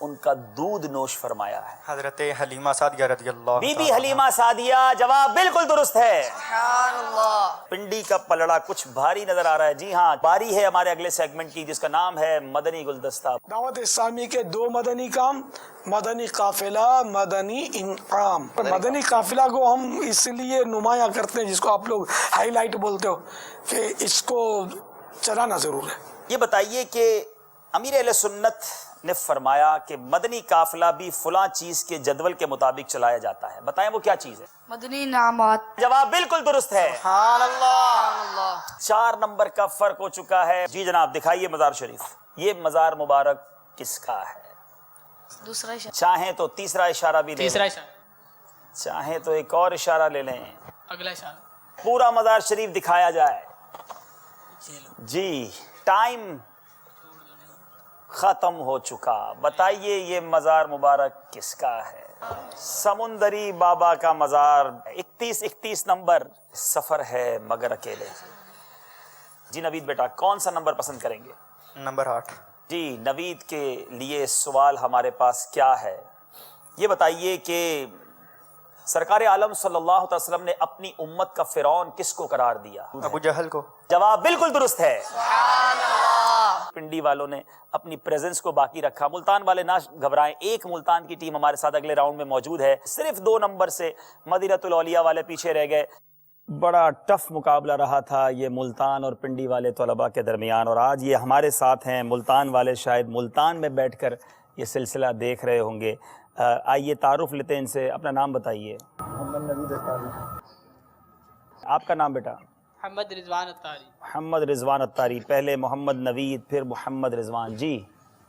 ان کا دودھ نوش فرمایا ہے. حضرت حلیمہ سعدیہ رضی اللہ بی بی تعالیٰ حلیمہ سعدیہ. جواب بالکل درست ہے. سبحان اللہ. پنڈی کا پلڑا کچھ بھاری نظر آ رہا ہے. جی ہاں، باری ہے ہمارے اگلے سیگمنٹ کی جس کا نام ہے مدنی گلدستہ. دعوت اسلامی کے 2 مدنی کام، مدنی قافلہ، مدنی انعام. مدنی قافلہ کو ہم اس لیے نمایاں کرتے ہیں، جس کو آپ لوگ ہائی لائٹ بولتے ہو، کہ اس کو چلانا ضرور ہے. یہ بتائیے کہ امیر اہل سنت نے فرمایا کہ مدنی قافلہ بھی فلاں چیز کے جدول کے مطابق چلایا جاتا ہے. بتائیں وہ کیا چیز ہے؟ مدنی انعامات. جواب بالکل درست ہے. سبحان اللہ. 4 نمبر کا فرق ہو چکا ہے. جی جناب دکھائیے مزار شریف. یہ مزار مبارک کس کا ہے؟ دوسرا اشارہ. چاہیں تو تیسرا اشارہ بھی لے تیسرا لیں، اشارہ. چاہیں تو ایک اور اشارہ لے لیں. اگلا اشارہ. پورا مزار شریف دکھایا جائے. جی ٹائم ختم ہو چکا. بتائیے یہ مزار مبارک کس کا ہے؟ سمندری بابا کا مزار. 31 نمبر. سفر ہے مگر اکیلے. جی نوید بیٹا کون سا نمبر پسند کریں گے؟ نمبر 8. جی نوید کے لیے سوال ہمارے پاس کیا ہے؟ یہ بتائیے کہ سرکار عالم صلی اللہ علیہ وسلم نے اپنی امت کا فرعون کس کو قرار دیا؟ ابو جہل کو. جواب بالکل درست ہے. پنڈی والوں نے اپنی پریزنس کو باقی رکھا. ملتان والے نہ گھبرائیں، ایک ملتان کی ٹیم ہمارے ساتھ اگلے راؤنڈ میں موجود ہے. صرف 2 نمبر سے مدینۃ الاولیاء والے پیچھے رہ گئے. بڑا ٹف مقابلہ رہا تھا یہ ملتان اور پنڈی والے طلباء کے درمیان، اور آج یہ ہمارے ساتھ ہیں. ملتان والے شاید ملتان میں بیٹھ کر یہ سلسلہ دیکھ رہے ہوں گے. آئیے تعارف لیتے ہیں ان سے. اپنا نام بتائیے. آپ کا نام بیٹا؟ محمد رضوان اتاری. محمد رضوان اتاری. پہلے محمد نوید پھر محمد رضوان. جی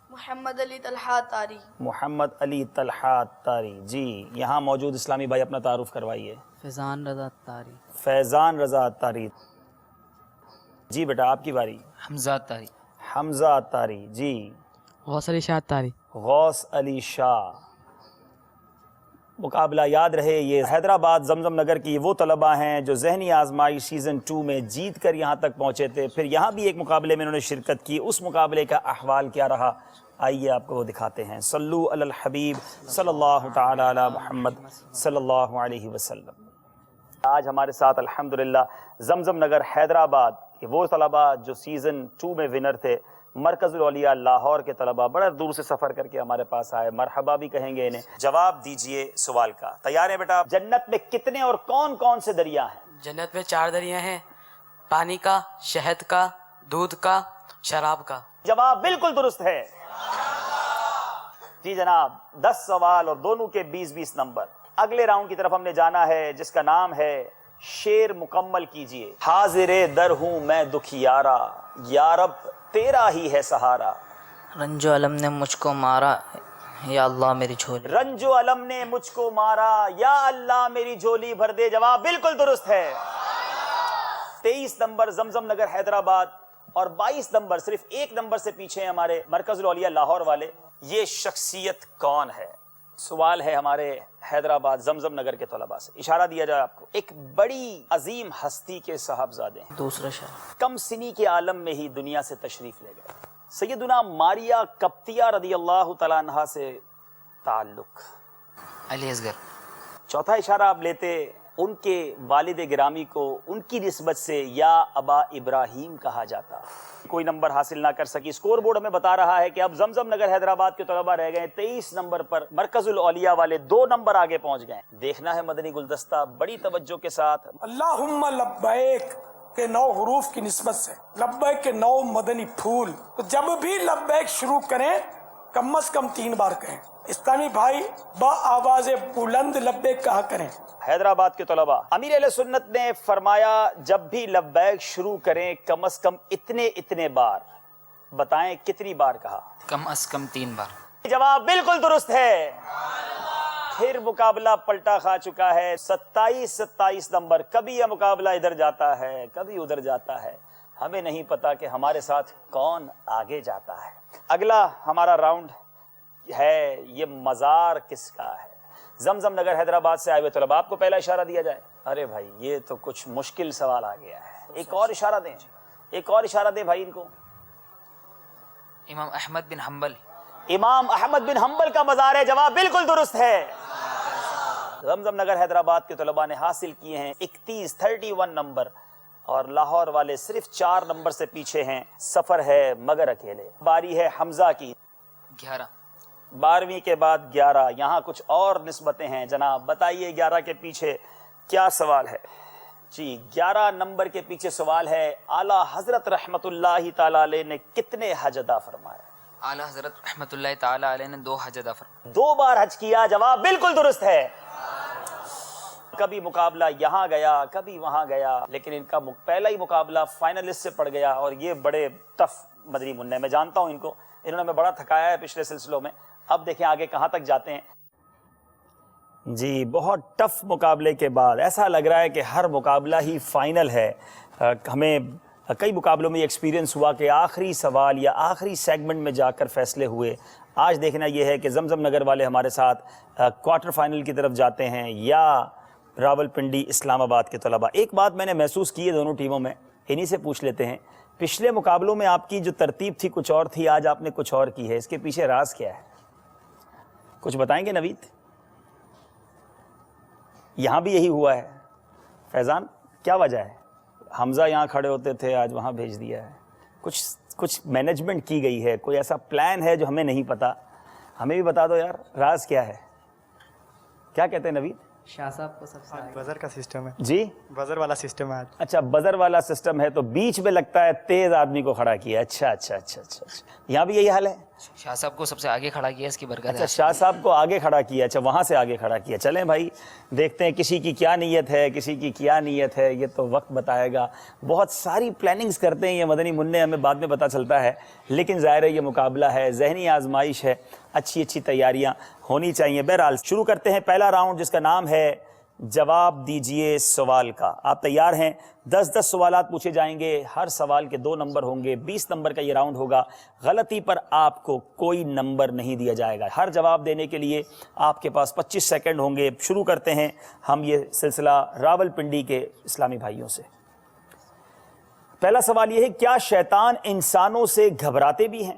محمد علی طلحہ طاری. محمد علی طلحہ طاری. جی یہاں موجود اسلامی بھائی اپنا تعارف کروائیے. فیضان رضا طاری. فیضان رضا طاری. جی بیٹا آپ کی باری. حمزہ طاری. حمزہ طاری. جی غوث علی شاہ طاری. غوث علی شاہ. مقابلہ یاد رہے یہ حیدرآباد زمزم نگر کی وہ طلباء ہیں جو ذہنی آزمائش سیزن 2 میں جیت کر یہاں تک پہنچے تھے. پھر یہاں بھی ایک مقابلے میں انہوں نے شرکت کی. اس مقابلے کا احوال کیا رہا آئیے آپ کو وہ دکھاتے ہیں. صلو علی الحبیب صلی اللہ تعالی علی محمد صلی اللہ علیہ وسلم. آج ہمارے ساتھ الحمدللہ زمزم نگر حیدرآباد کے وہ طلباء جو سیزن 2 میں ونر تھے. مرکز الاولیاء لاہور کے طلباء بڑا دور سے سفر کر کے ہمارے پاس آئے. مرحبا بھی کہیں گے انہیں. جواب دیجئے سوال کا. تیار ہے بیٹا؟ جنت میں کتنے اور کون کون سے دریا ہیں؟ جنت میں 4 دریا ہیں، پانی کا، شہد کا، دودھ کا، شراب کا. جواب بالکل درست ہے. جی جناب 10 سوال اور دونوں کے 20 نمبر. اگلے راؤنڈ کی طرف ہم نے جانا ہے جس کا نام ہے شعر مکمل کیجئے. حاضر در ہوں میں دکھیارا، یا رب تیرا ہی ہے سہارا. رنج و علم نے مجھ کو مارا، یا اللہ میری جھولی. رنج و علم نے مجھ کو مارا، یا اللہ میری جھولی بھر دے. جواب بالکل درست ہے. 23 نمبر زمزم نگر حیدرآباد اور 22 نمبر صرف 1 نمبر سے پیچھے ہیں ہمارے مرکز الاولیاء لاہور والے. یہ شخصیت کون ہے؟ سوال ہے ہمارے حیدرآباد زمزم نگر کے طلباء سے. اشارہ دیا جائے آپ کو. ایک بڑی عظیم ہستی کے صاحبزادے ہیں. دوسرا شاہ. کم سنی کے عالم میں ہی دنیا سے تشریف لے گئے. سیدنا ماریا قبطیہ رضی اللہ تعالیٰ عنہا سے تعلق. علی اصغر. چوتھا اشارہ آپ لیتے ان کے والد گرامی کو ان کی نسبت سے یا ابا ابراہیم کہا جاتا. کوئی نمبر حاصل نہ کر سکی. اسکور بورڈ ہمیں بتا رہا ہے کہ اب زمزم نگر حیدرآباد کے طلباء رہ گئے 23 نمبر پر. مرکز الاولیاء والے 2 نمبر آگے پہنچ گئے. دیکھنا ہے مدنی گلدستہ بڑی توجہ کے ساتھ. اللہم لبیک کے 9 حروف کی نسبت سے لبیک کے 9 مدنی پھول. تو جب بھی لبیک شروع کریں کم از کم 3 بار کہیں. اسلامی بھائی با آواز بلند لبیک کہا کریں. حیدرآباد کے طلباء امیر اہل سنت نے فرمایا جب بھی لبیک شروع کریں کم از کم اتنے بار. بتائیں کتنی بار کہا؟ کم از کم 3 بار. جواب بالکل درست ہے. پھر مقابلہ پلٹا کھا چکا ہے. 27 نمبر. کبھی یہ مقابلہ ادھر جاتا ہے کبھی ادھر جاتا ہے. ہمیں نہیں پتا کہ ہمارے ساتھ کون آگے جاتا ہے. اگلا ہمارا راؤنڈ ہے یہ مزار کس کا ہے. زمزم نگر حیدرآباد سے آئے ہوئے طلباء. آپ کو پہلا اشارہ دیا جائے. ارے بھائی یہ تو کچھ مشکل سوال آ گیا ہے. ایک اور اشارہ دیں. ایک اور اشارہ دیں بھائی ان کو. امام احمد بن حنبل۔ امام احمد بن حنبل کا مزار ہے، جواب بالکل درست ہے۔ زمزم نگر حیدرآباد کے طلباء نے حاصل کیے ہیں 31 نمبر، اور لاہور والے صرف 4 نمبر سے پیچھے ہیں۔ سفر ہے مگر اکیلے۔ باری ہے حمزہ کی، 11۔ 12ویں کے بعد 11، یہاں کچھ اور نسبتیں ہیں جناب، بتائیے 11 کے پیچھے کیا سوال ہے؟ جی 11 نمبر کے پیچھے سوال ہے، اعلیٰ حضرت رحمت اللہ تعالی علیہ نے کتنے حج ادا فرمائے؟ اعلیٰ حضرت رحمۃ اللہ تعالی علیہ نے 2 حج ادا فرمائے۔ 2 بار حج کیا، جواب بالکل درست ہے۔ کبھی مقابلہ یہاں گیا کبھی وہاں گیا، لیکن ان کا پہلا ہی مقابلہ فائنلسٹ سے پڑ گیا، اور یہ بڑے ٹف مدنی منع، میں جانتا ہوں ان کو، انہوں نے ہمیں بڑا تھکایا ہے پچھلے سلسلوں میں۔ اب دیکھیں آگے کہاں تک جاتے ہیں۔ جی بہت ٹف مقابلے کے بعد ایسا لگ رہا ہے کہ ہر مقابلہ ہی فائنل ہے۔ ہمیں کئی مقابلوں میں یہ ایکسپیرینس ہوا کہ آخری سوال یا آخری سیگمنٹ میں جا کر فیصلے ہوئے۔ آج دیکھنا یہ ہے کہ زمزم نگر والے ہمارے ساتھ کوارٹر فائنل کی طرف جاتے ہیں یا راولپنڈی اسلام آباد کے طلباء۔ ایک بات میں نے محسوس کی ہے دونوں ٹیموں میں، انہی سے پوچھ لیتے ہیں، پچھلے مقابلوں میں آپ کی جو ترتیب تھی کچھ اور تھی، آج آپ نے کچھ اور کی ہے، اس کے پیچھے راز کیا ہے؟ کچھ بتائیں گے نوید؟ یہاں بھی یہی ہوا ہے فیضان، کیا وجہ ہے؟ حمزہ یہاں کھڑے ہوتے تھے، آج وہاں بھیج دیا ہے، کچھ مینجمنٹ کی گئی ہے، کوئی ایسا پلان ہے جو ہمیں نہیں پتا، ہمیں بھی بتا دو یار، راز کیا ہے؟ کیا کہتے ہیں نوید؟ شاہ صاحب کو سب سے بزر کا سسٹم ہے جی بزر والا سسٹم ہے اچھا بزر والا سسٹم ہے، تو بیچ میں لگتا ہے تیز آدمی کو کھڑا کیا۔ اچھا اچھا اچھا اچھا اچھا، یہاں بھی یہی حال ہے؟ شاہ صاحب کو سب سے آگے کھڑا کیا، اس کی برکت اچھا ہے۔ شاہ صاحب کو آگے کھڑا کیا، اچھا وہاں سے آگے کھڑا کیا۔ چلیں بھائی دیکھتے ہیں کسی کی کیا نیت ہے، کسی کی کیا نیت ہے، یہ تو وقت بتائے گا۔ بہت ساری پلاننگز کرتے ہیں یہ مدنی منع، ہمیں بعد میں پتہ چلتا ہے، لیکن ظاہر ہے یہ مقابلہ ہے، ذہنی آزمائش ہے، اچھی تیاریاں ہونی چاہیے۔ بہرحال شروع کرتے ہیں پہلا راؤنڈ، جس کا نام ہے جواب دیجئے سوال کا۔ آپ تیار ہیں؟ 10 سوالات پوچھے جائیں گے، ہر سوال کے 2 نمبر ہوں گے، 20 نمبر کا یہ راؤنڈ ہوگا۔ غلطی پر آپ کو کوئی نمبر نہیں دیا جائے گا۔ ہر جواب دینے کے لیے آپ کے پاس 25 سیکنڈ ہوں گے۔ شروع کرتے ہیں ہم یہ سلسلہ راولپنڈی کے اسلامی بھائیوں سے۔ پہلا سوال یہ ہے، کیا شیطان انسانوں سے گھبراتے بھی ہیں؟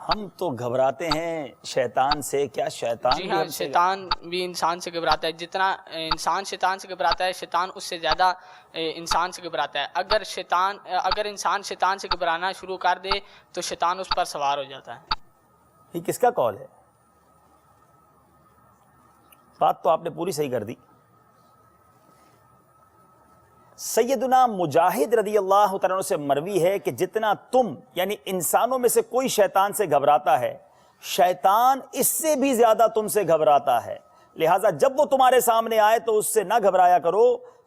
ہم تو گھبراتے ہیں شیطان سے، کیا شیطان جی بھی ہاں، ہم سے شیطان بھی انسان سے گھبراتا ہے، جتنا انسان شیطان سے گھبراتا ہے، شیطان اس سے زیادہ انسان سے گھبراتا ہے۔ اگر انسان شیطان سے گھبرانا شروع کر دے تو شیطان اس پر سوار ہو جاتا ہے۔ یہ کس کا قول ہے؟ بات تو آپ نے پوری صحیح کر دی۔ سیدنا مجاہد رضی اللہ تعالیٰ عنہ سے مروی ہے کہ جتنا تم یعنی انسانوں میں سے کوئی شیطان سے گھبراتا ہے، شیطان اس سے بھی زیادہ تم سے گھبراتا ہے، لہٰذا جب وہ تمہارے سامنے آئے تو اس سے نہ گھبرایا کرو،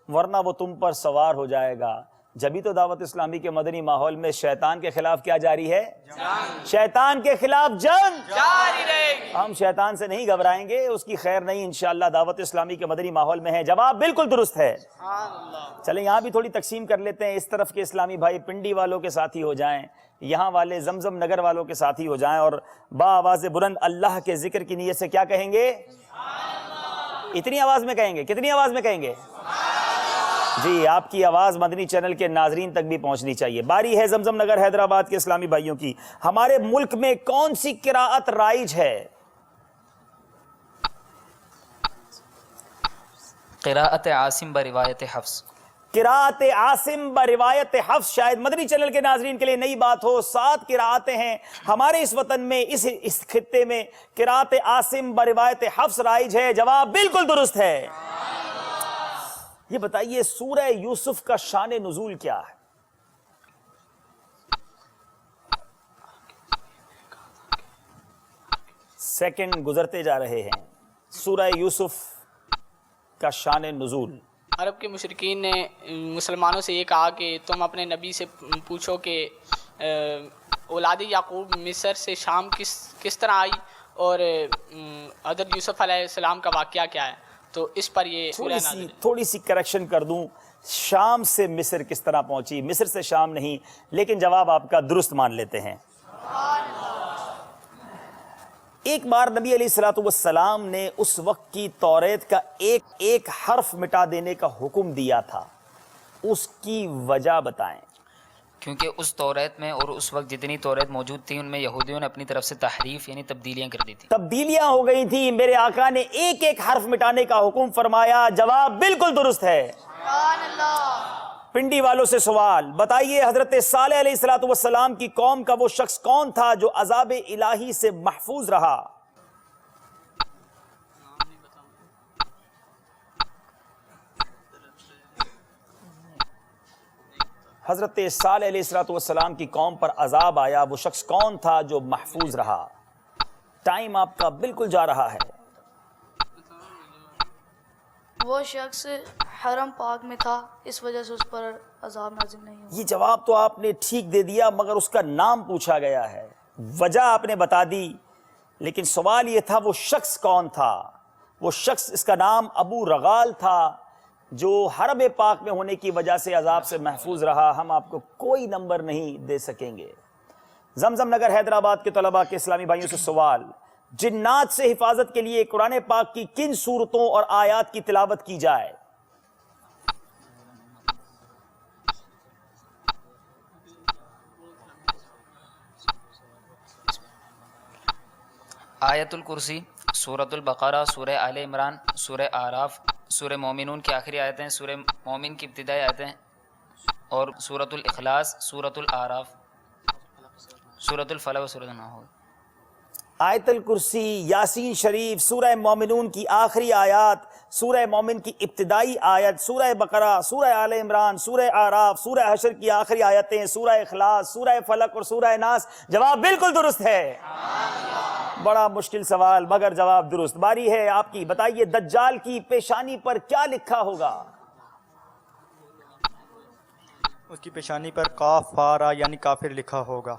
ورنہ وہ تم پر سوار ہو جائے گا۔ جبھی تو دعوت اسلامی کے مدنی ماحول میں شیطان کے خلاف کیا جاری ہے؟ شیطان کے خلاف جنگ جاری رہے گی۔ ہم شیطان سے نہیں گھبرائیں گے، اس کی خیر نہیں انشاءاللہ دعوت اسلامی کے مدنی ماحول میں ہے۔ جواب بالکل درست ہے۔ چلیں یہاں بھی تھوڑی تقسیم کر لیتے ہیں، اس طرف کے اسلامی بھائی پنڈی والوں کے ساتھی ہو جائیں، یہاں والے زمزم نگر والوں کے ساتھی ہو جائیں، اور با آواز بلند اللہ کے ذکر کی نیت سے کیا کہیں گے؟ اتنی آواز میں کہیں گے؟ کتنی آواز میں کہیں گے؟ جی آپ کی آواز مدنی چینل کے ناظرین تک بھی پہنچنی چاہیے۔ باری ہے زمزم نگر حیدرآباد کے اسلامی بھائیوں کی۔ ہمارے ملک میں کون سی قراءت رائج ہے؟ قراءت عاصم بروایت حفص۔ قراءت عاصم بروایت حفص شاید مدنی چینل کے ناظرین کے لیے نئی بات ہو، 7 قراءتیں ہیں ہمارے اس وطن میں، اس خطے میں قراءت عاصم بروایت حفص رائج ہے۔ جواب بالکل درست ہے۔ یہ بتائیے سورہ یوسف کا شان نزول کیا ہے؟ سیکنڈ گزرتے جا رہے ہیں۔ سورہ یوسف کا شان نزول۔ عرب کے مشرکین نے مسلمانوں سے یہ کہا کہ تم اپنے نبی سے پوچھو کہ اولاد یعقوب مصر سے شام کس طرح آئی، اور حضرت یوسف علیہ السلام کا واقعہ کیا ہے، تو اس پر یہ تھوڑی سی کریکشن کر دوں، شام سے مصر کس طرح پہنچی، مصر سے شام نہیں، لیکن جواب آپ کا درست مان لیتے ہیں۔ ایک بار نبی علیہ الصلوۃ والسلام نے اس وقت کی توریت کا ایک حرف مٹا دینے کا حکم دیا تھا، اس کی وجہ بتائیں۔ کیونکہ اس توریت میں اور اس وقت جتنی توریت موجود تھی ان میں یہودیوں نے اپنی طرف سے تحریف یعنی تبدیلیاں کر دی تھی۔ تبدیلیاں ہو گئی تھی، میرے آقا نے ایک حرف مٹانے کا حکم فرمایا۔ جواب بالکل درست ہے۔ سبحان اللہ۔ پنڈی والوں سے سوال، بتائیے حضرت صالح علیہ الصلوۃ والسلام کی قوم کا وہ شخص کون تھا جو عذاب الہی سے محفوظ رہا؟ حضرت صالح علیہ الصلوۃ والسلام کی قوم پر عذاب آیا، وہ شخص کون تھا جو محفوظ رہا؟ ٹائم آپ کا بالکل جا رہا ہے۔ وہ شخص حرم پاک میں تھا، اس وجہ سے اس پر عذاب نازل نہیں ہوا۔ یہ جواب تو آپ نے ٹھیک دے دیا، مگر اس کا نام پوچھا گیا ہے، وجہ آپ نے بتا دی، لیکن سوال یہ تھا وہ شخص کون تھا؟ وہ شخص، اس کا نام ابو رغال تھا، جو حرم پاک میں ہونے کی وجہ سے عذاب سے محفوظ رہا۔ ہم آپ کو کوئی نمبر نہیں دے سکیں گے۔ زمزم نگر حیدرآباد کے طلباء کے اسلامی بھائیوں سے سوال، جنات سے حفاظت کے لیے قرآن پاک کی کن سورتوں اور آیات کی تلاوت کی جائے؟ آیت الکرسی، سورۃ البقرہ، سورہ آل عمران، سورہ اعراف، سورہ مومنون کی آخری آیتیں، سورہ مومن کی ابتدائی آیتیں، اور سورۃ الاخلاص، سورۃ الاعراف، سورۃ الفلق و سورۃ النحل۔ آیت الکرسی، یاسین شریف، سورہ مومنون کی آخری آیات، سورہ مومن کی ابتدائی آیت، سورہ بقرہ، سورہ آل عمران، سورہ اعراف، سورہ حشر کی آخری آیتیں، سورہ اخلاص، سورہ فلق اور سورہ ناس۔ جواب بالکل درست ہے۔ بڑا مشکل سوال مگر جواب درست۔ باری ہے آپ کی، بتائیے دجال کی پیشانی پر کیا لکھا ہوگا؟ اس کی پیشانی پر کاف فارا یعنی کافر لکھا ہوگا،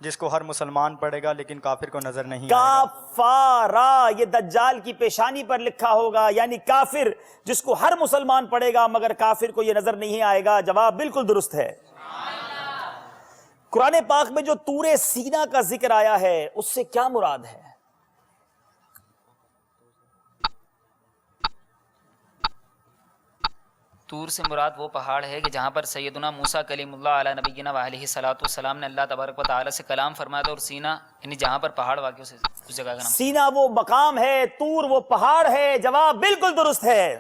جس کو ہر مسلمان پڑھے گا لیکن کافر کو نظر نہیں آئے گا۔ کافارا، یہ دجال کی پیشانی پر لکھا ہوگا، یعنی کافر، جس کو ہر مسلمان پڑھے گا مگر کافر کو یہ نظر نہیں آئے گا۔ جواب بالکل درست ہے۔ قرآن پاک میں جو طور سینا کا ذکر آیا ہے اس سے کیا مراد ہے؟ طور سے مراد وہ پہاڑ ہے کہ جہاں پر سیدنا موسیٰ کلیم اللہ علیہ نبینا وعلیہ الصلوۃ والسلام نے اللہ تبارک و تعالیٰ سے کلام فرمایا تھا، اور سینا یعنی جہاں پر پہاڑ واقع سے اس جگہ کا نام سینا وہ مقام ہے، طور وہ پہاڑ ہے۔ جواب بالکل درست ہے۔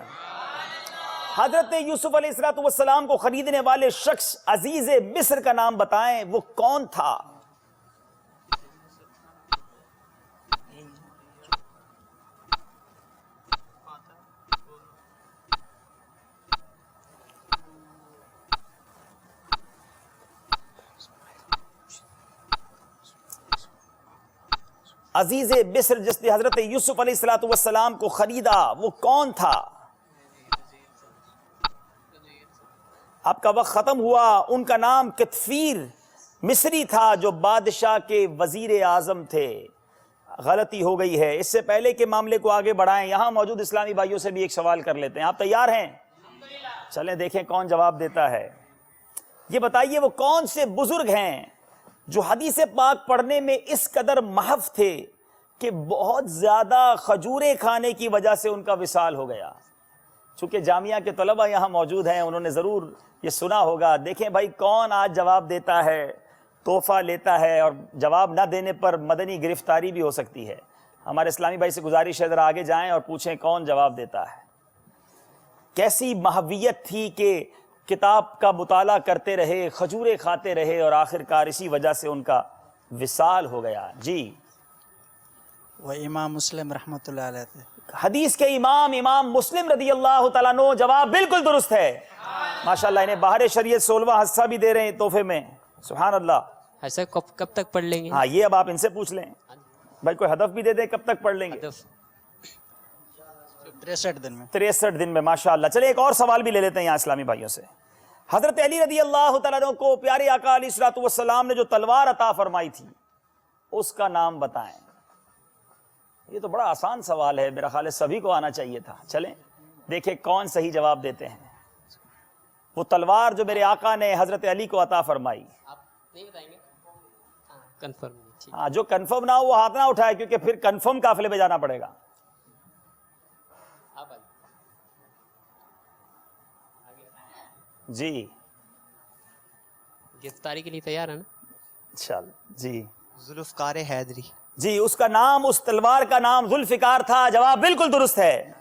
حضرت یوسف علیہ الصلوۃ والسلام کو خریدنے والے شخص عزیز مصر کا نام بتائیں، وہ کون تھا؟ عزیز مصر جس نے حضرت یوسف علیہ الصلوۃ والسلام کو خریدا وہ کون تھا؟ آپ کا وقت ختم ہوا۔ ان کا نام کتفیر مصری تھا، جو بادشاہ کے وزیر اعظم تھے۔ غلطی ہو گئی ہے۔ اس سے پہلے کہ معاملے کو آگے بڑھائیں، یہاں موجود اسلامی بھائیوں سے بھی ایک سوال کر لیتے ہیں۔ آپ تیار ہیں؟ چلیں دیکھیں کون جواب دیتا ہے۔ یہ بتائیے وہ کون سے بزرگ ہیں جو حدیث پاک پڑھنے میں اس قدر محو تھے کہ بہت زیادہ کھجوریں کھانے کی وجہ سے ان کا وصال ہو گیا؟ چونکہ جامعہ کے طلبہ یہاں موجود ہیں، انہوں نے ضرور یہ سنا ہوگا۔ دیکھیں بھائی کون آج جواب دیتا ہے، تحفہ لیتا ہے، اور جواب نہ دینے پر مدنی گرفتاری بھی ہو سکتی ہے۔ ہمارے اسلامی بھائی سے گزارش ہے ذرا آگے جائیں اور پوچھیں کون جواب دیتا ہے۔ کیسی محویت تھی کہ کتاب کا مطالعہ کرتے رہے، کھجوریں کھاتے رہے، اور آخرکار اسی وجہ سے ان کا وصال ہو گیا۔ جی، وہ امام مسلم رحمۃ اللہ علیہ تھے۔ حدیث کے امام مسلم رضی اللہ تعالیٰ عنہ۔ جواب بالکل درست ہے۔ ماشاءاللہ، انہیں بہار شریعت 16واں حصہ بھی دے رہے ہیں تحفے میں۔ سبحان اللہ۔ ایسا کب تک پڑھ لیں گے؟ ہاں، یہ اب آپ ان سے پوچھ لیں بھائی، کوئی ہدف بھی دے دیں کب تک پڑھ لیں گے؟ 63 دن میں۔ 63 دن میں، ماشاءاللہ۔ چلے ایک اور سوال بھی لے لیتے ہیں یہاں اسلامی بھائیوں سے۔ حضرت علی رضی اللہ تعالیٰ عنہ کو پیارے آقا علیہ الصلوۃ والسلام نے جو تلوار عطا فرمائی تھی اس کا نام بتائیں۔ یہ تو بڑا آسان سوال ہے، میرا خیال ہے سبھی کو آنا چاہیے تھا۔ چلیں دیکھیں کون صحیح جواب دیتے ہیں۔ وہ تلوار جو میرے آقا نے حضرت علی کو عطا فرمائی، آپ نہیں بتائیں گے؟ کنفرم نہیں. ٹھیک. ہاں جو کنفرم نہ ہو وہ ہاتھ نہ اٹھائے کیونکہ پھر کنفرم قافلے میں جانا پڑے گا. آپ آئیے. جی گرفتاری کے لیے تیار ہے نا؟ انشاءاللہ. جی ذوالفقار حیدری. جی اس کا نام، اس تلوار کا نام ذوالفقار تھا. جواب بالکل درست ہے.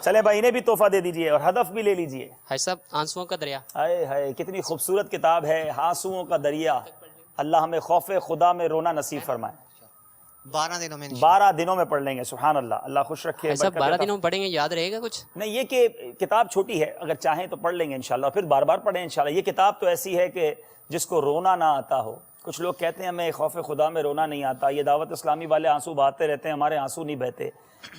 چلے بھائی انہیں بھی تحفہ دے دیجئے اور ہدف بھی لے لیجئے. حاج صاحب آنسوؤں کا دریا. ہائے ہائے کتنی خوبصورت کتاب ہے، آنسوؤں کا دریا. اللہ ہمیں خوف خدا میں رونا نصیب فرمائے. 12 دنوں میں 12 دنوں میں پڑھ لیں گے. سبحان اللہ. اللہ خوش رکھے. حاج صاحب برکت 12 عطا. دنوں میں پڑھیں گے، یاد رہے گا کچھ؟ نہیں یہ کہ کتاب چھوٹی ہے، اگر چاہیں تو پڑھ لیں گے انشاءاللہ، پھر بار بار پڑھیں انشاءاللہ. یہ کتاب تو ایسی ہے کہ جس کو رونا نہ آتا ہو. کچھ لوگ کہتے ہیں ہمیں خوف خدا میں رونا نہیں آتا، یہ دعوت اسلامی والے آنسو بہاتے رہتے ہیں، ہمارے آنسو نہیں بہتے.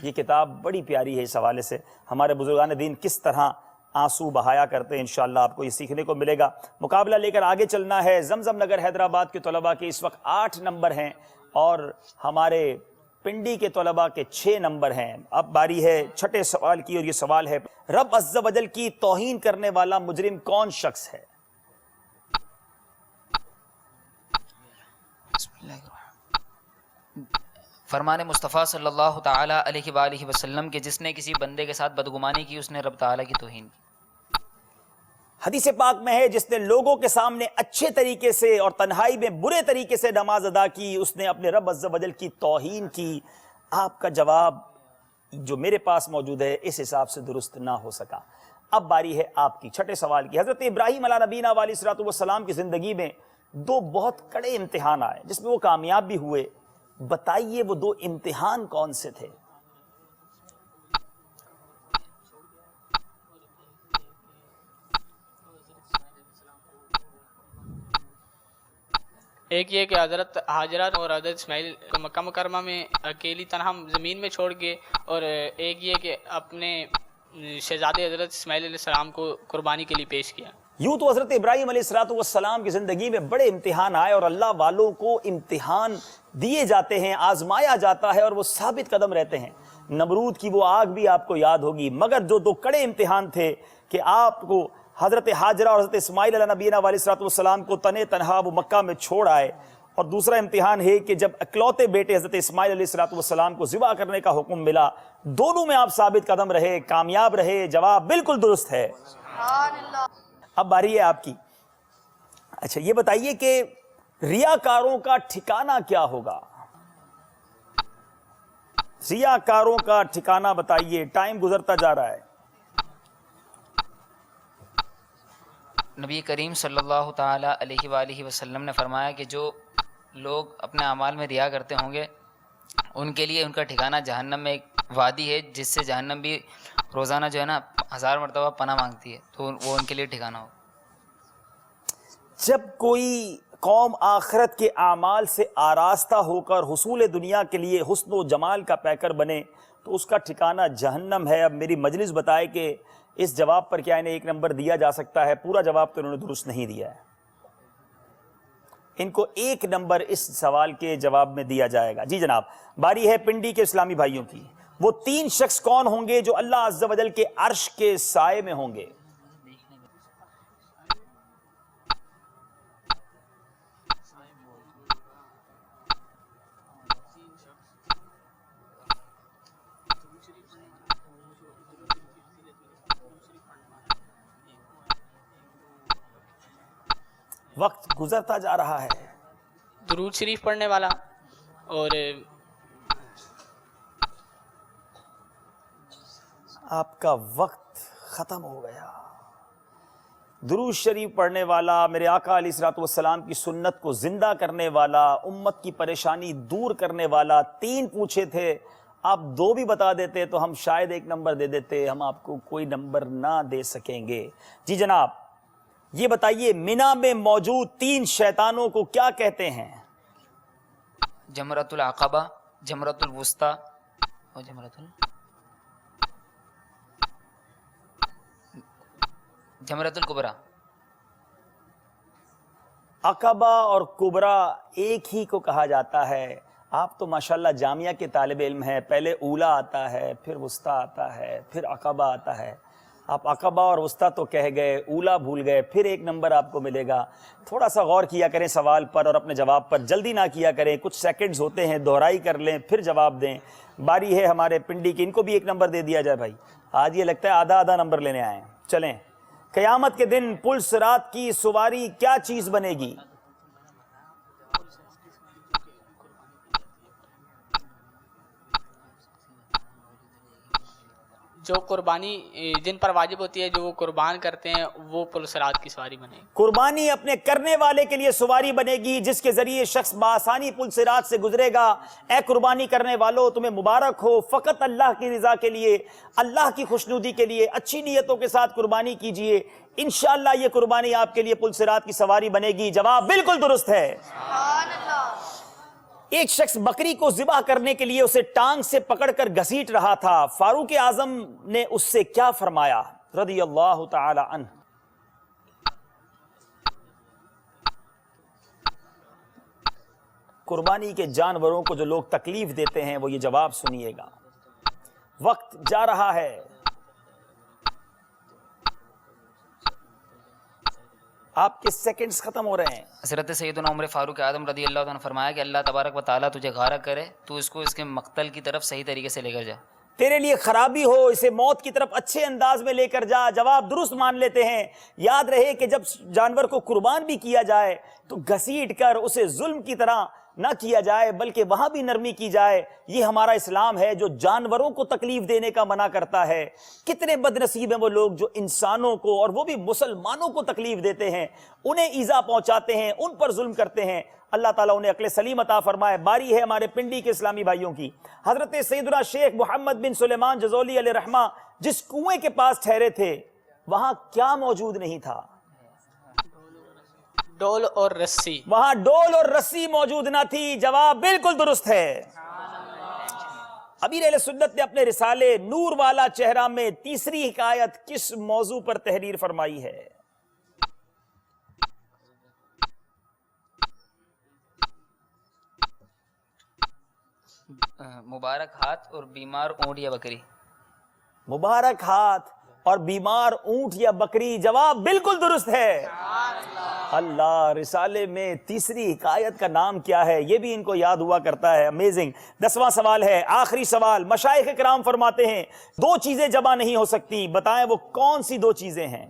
یہ کتاب بڑی پیاری ہے اس حوالے سے. ہمارے بزرگان دین کس طرح آنسو بہایا کرتے ہیں، انشاءاللہ آپ کو یہ سیکھنے کو ملے گا. مقابلہ لے کر آگے چلنا ہے. زمزم نگر حیدرآباد کے طلباء کے اس وقت 8 نمبر ہیں اور ہمارے پنڈی کے طلباء کے 6 نمبر ہیں. اب باری ہے چھٹے سوال کی اور یہ سوال ہے رب عز و جل کی توہین کرنے والا مجرم کون شخص ہے؟ فرمان مصطفیٰ صلی اللہ تعالی علیہ وآلہ وسلم کہ جس نے کسی بندے کے ساتھ بدگمانی کی اس نے رب تعالی کی توہین کی. حدیث پاک میں ہے جس نے لوگوں کے سامنے اچھے طریقے سے اور تنہائی میں برے طریقے سے نماز ادا کی اس نے اپنے رب عز و جل کی توہین کی. آپ کا جواب جو میرے پاس موجود ہے اس حساب سے درست نہ ہو سکا. اب باری ہے آپ کی چھٹے سوال کی. حضرت ابراہیم علیہ نبینا علیہ الصلوۃ والسلام کی زندگی میں 2 بہت کڑے امتحان آئے جس میں وہ کامیاب بھی ہوئے. بتائیے وہ 2 امتحان کون سے تھے؟ ایک یہ کہ حضرت حاجرہ اور حضرت اسماعیل کو مکہ مکرمہ میں اکیلی تنہا زمین میں چھوڑ کے، اور ایک یہ کہ اپنے شہزادے حضرت اسماعیل علیہ السلام کو قربانی کے لیے پیش کیا. یوں تو حضرت ابراہیم علیہ السلام کی زندگی میں بڑے امتحان آئے اور اللہ والوں کو امتحان دیے جاتے ہیں، آزمایا جاتا ہے اور وہ ثابت قدم رہتے ہیں. نمرود کی وہ آگ بھی آپ کو یاد ہوگی. مگر جو 2 کڑے امتحان تھے کہ آپ کو حضرت حاجرہ اور حضرت اسماعیل علیہ نبینا علیہ السلام کو تنے تنہا وہ مکہ میں چھوڑ آئے، اور دوسرا امتحان ہے کہ جب اکلوتے بیٹے حضرت اسماعیل علیہ السلام کو ذبح کرنے کا حکم ملا، دونوں میں آپ ثابت قدم رہے، کامیاب رہے. جواب بالکل درست ہے. اب باری ہے آپ کی. اچھا یہ بتائیے کہ ریاکاروں کا ٹھکانہ کیا ہوگا؟ ریاکاروں کا ٹھکانہ بتائیے، ٹائم گزرتا جا رہا ہے. نبی کریم صلی اللہ تعالی علیہ وآلہ وسلم نے فرمایا کہ جو لوگ اپنے اعمال میں ریا کرتے ہوں گے ان کے لیے ان کا ٹھکانہ جہنم میں ایک وادی ہے جس سے جہنم بھی روزانہ جو ہے نا 1000 مرتبہ پناہ مانگتی ہے، تو وہ ان کے لیے ٹھکانہ ہو. جب کوئی قوم آخرت کے اعمال سے آراستہ ہو کر حصول دنیا کے لیے حسن و جمال کا پیکر بنے تو اس کا ٹھکانہ جہنم ہے. اب میری مجلس بتائے کہ اس جواب پر کیا انہیں 1 نمبر دیا جا سکتا ہے؟ پورا جواب تو انہوں نے درست نہیں دیا ہے. ان کو 1 نمبر اس سوال کے جواب میں دیا جائے گا. جی جناب باری ہے پنڈی کے اسلامی بھائیوں کی. وہ 3 شخص کون ہوں گے جو اللہ عز و جل کے عرش کے سائے میں ہوں گے؟ وقت گزرتا جا رہا ہے. درود شریف پڑھنے والا اور آپ کا وقت ختم ہو گیا. درود شریف پڑھنے والا، میرے آقا علیہ الصلوۃ والسلام کی سنت کو زندہ کرنے والا، امت کی پریشانی دور کرنے والا. 3 پوچھے تھے، آپ 2 بھی بتا دیتے تو ہم شاید 1 نمبر دے دیتے، ہم آپ کو کوئی نمبر نہ دے سکیں گے. جی جناب یہ بتائیے مینا میں موجود 3 شیطانوں کو کیا کہتے ہیں؟ جمرۃ العقبہ، جمرۃ الوسطی اور جمرۃ الکبریٰ. عقبہ اور کبریٰ ایک ہی کو کہا جاتا ہے. آپ تو ماشاءاللہ جامعہ کے طالب علم ہیں، پہلے اولا آتا ہے، پھر وسطی آتا ہے، پھر عقبہ آتا ہے. آپ عقبہ اور وسطیٰ تو کہہ گئے، اولا بھول گئے، پھر ایک نمبر آپ کو ملے گا۔ تھوڑا سا غور کیا کریں سوال پر اور اپنے جواب پر، جلدی نہ کیا کریں، کچھ سیکنڈز ہوتے ہیں، دہرائی کر لیں پھر جواب دیں۔ باری ہے ہمارے پنڈی کی، ان کو بھی ایک نمبر دے دیا جائے بھائی، آج یہ لگتا ہے آدھا آدھا نمبر لینے آئے ہیں۔ چلیں، قیامت کے دن پل صراط کی سواری کیا چیز بنے گی؟ جو قربانی جن پر واجب ہوتی ہے، جو وہ قربان کرتے ہیں، وہ پل صراط کی سواری بنے گی۔ قربانی اپنے کرنے والے کے لیے سواری بنے گی، جس کے ذریعے شخص بآسانی پل صراط سے گزرے گا۔ اے قربانی کرنے والوں، تمہیں مبارک ہو، فقط اللہ کی رضا کے لیے، اللہ کی خوشنودی کے لیے اچھی نیتوں کے ساتھ قربانی کیجئے، انشاءاللہ یہ قربانی آپ کے لیے پل صراط کی سواری بنے گی۔ جواب بالکل درست ہے۔ ایک شخص بکری کو ذبح کرنے کے لیے اسے ٹانگ سے پکڑ کر گھسیٹ رہا تھا، فاروق اعظم نے اس سے کیا فرمایا رضی اللہ تعالی عنہ؟ قربانی کے جانوروں کو جو لوگ تکلیف دیتے ہیں وہ یہ جواب سنیے گا۔ وقت جا رہا ہے، آپ کے سیکنڈز ختم ہو رہے ہیں۔ حضرت سیدنا عمر فاروق اعظم رضی اللہ عنہ نے فرمایا کہ اللہ تبارک و تعالیٰ تجھے غارق کرے، تو اس کو اس کے مقتل کی طرف صحیح طریقے سے لے کر جا، تیرے لیے خرابی ہو، اسے موت کی طرف اچھے انداز میں لے کر جا۔ جواب درست مان لیتے ہیں۔ یاد رہے کہ جب جانور کو قربان بھی کیا جائے تو گھسیٹ کر اسے ظلم کی طرح نہ کیا جائے، بلکہ وہاں بھی نرمی کی جائے۔ یہ ہمارا اسلام ہے جو جانوروں کو تکلیف دینے کا منع کرتا ہے۔ کتنے بد نصیب ہیں وہ لوگ جو انسانوں کو، اور وہ بھی مسلمانوں کو تکلیف دیتے ہیں، انہیں ایذا پہنچاتے ہیں، ان پر ظلم کرتے ہیں۔ اللہ تعالیٰ انہیں عقل سلیم عطا فرمائے۔ باری ہے ہمارے پنڈی کے اسلامی بھائیوں کی۔ حضرت سیدنا شیخ محمد بن سلیمان جزولی علیہ رحمہ جس کنویں کے پاس ٹھہرے تھے، وہاں کیا موجود نہیں تھا؟ ڈول اور رسی۔ وہاں ڈول اور رسی موجود نہ تھی۔ جواب بالکل درست ہے۔ امیر اہل سنت نے اپنے رسالے نور والا چہرہ میں تیسری حکایت کس موضوع پر تحریر فرمائی ہے؟ مبارک ہاتھ اور بیمار اونٹ یا بکری۔ مبارک ہاتھ اور بیمار اونٹ یا بکری، جواب بالکل درست ہے۔ اللہ، رسالے میں تیسری حکایت کا نام کیا ہے؟ یہ بھی ان کو یاد ہوا کرتا ہے۔ امیزنگ۔ 10واں سوال ہے، آخری سوال۔ مشائخ کرام فرماتے ہیں دو چیزیں جمع نہیں ہو سکتی، بتائیں وہ کون سی دو چیزیں ہیں؟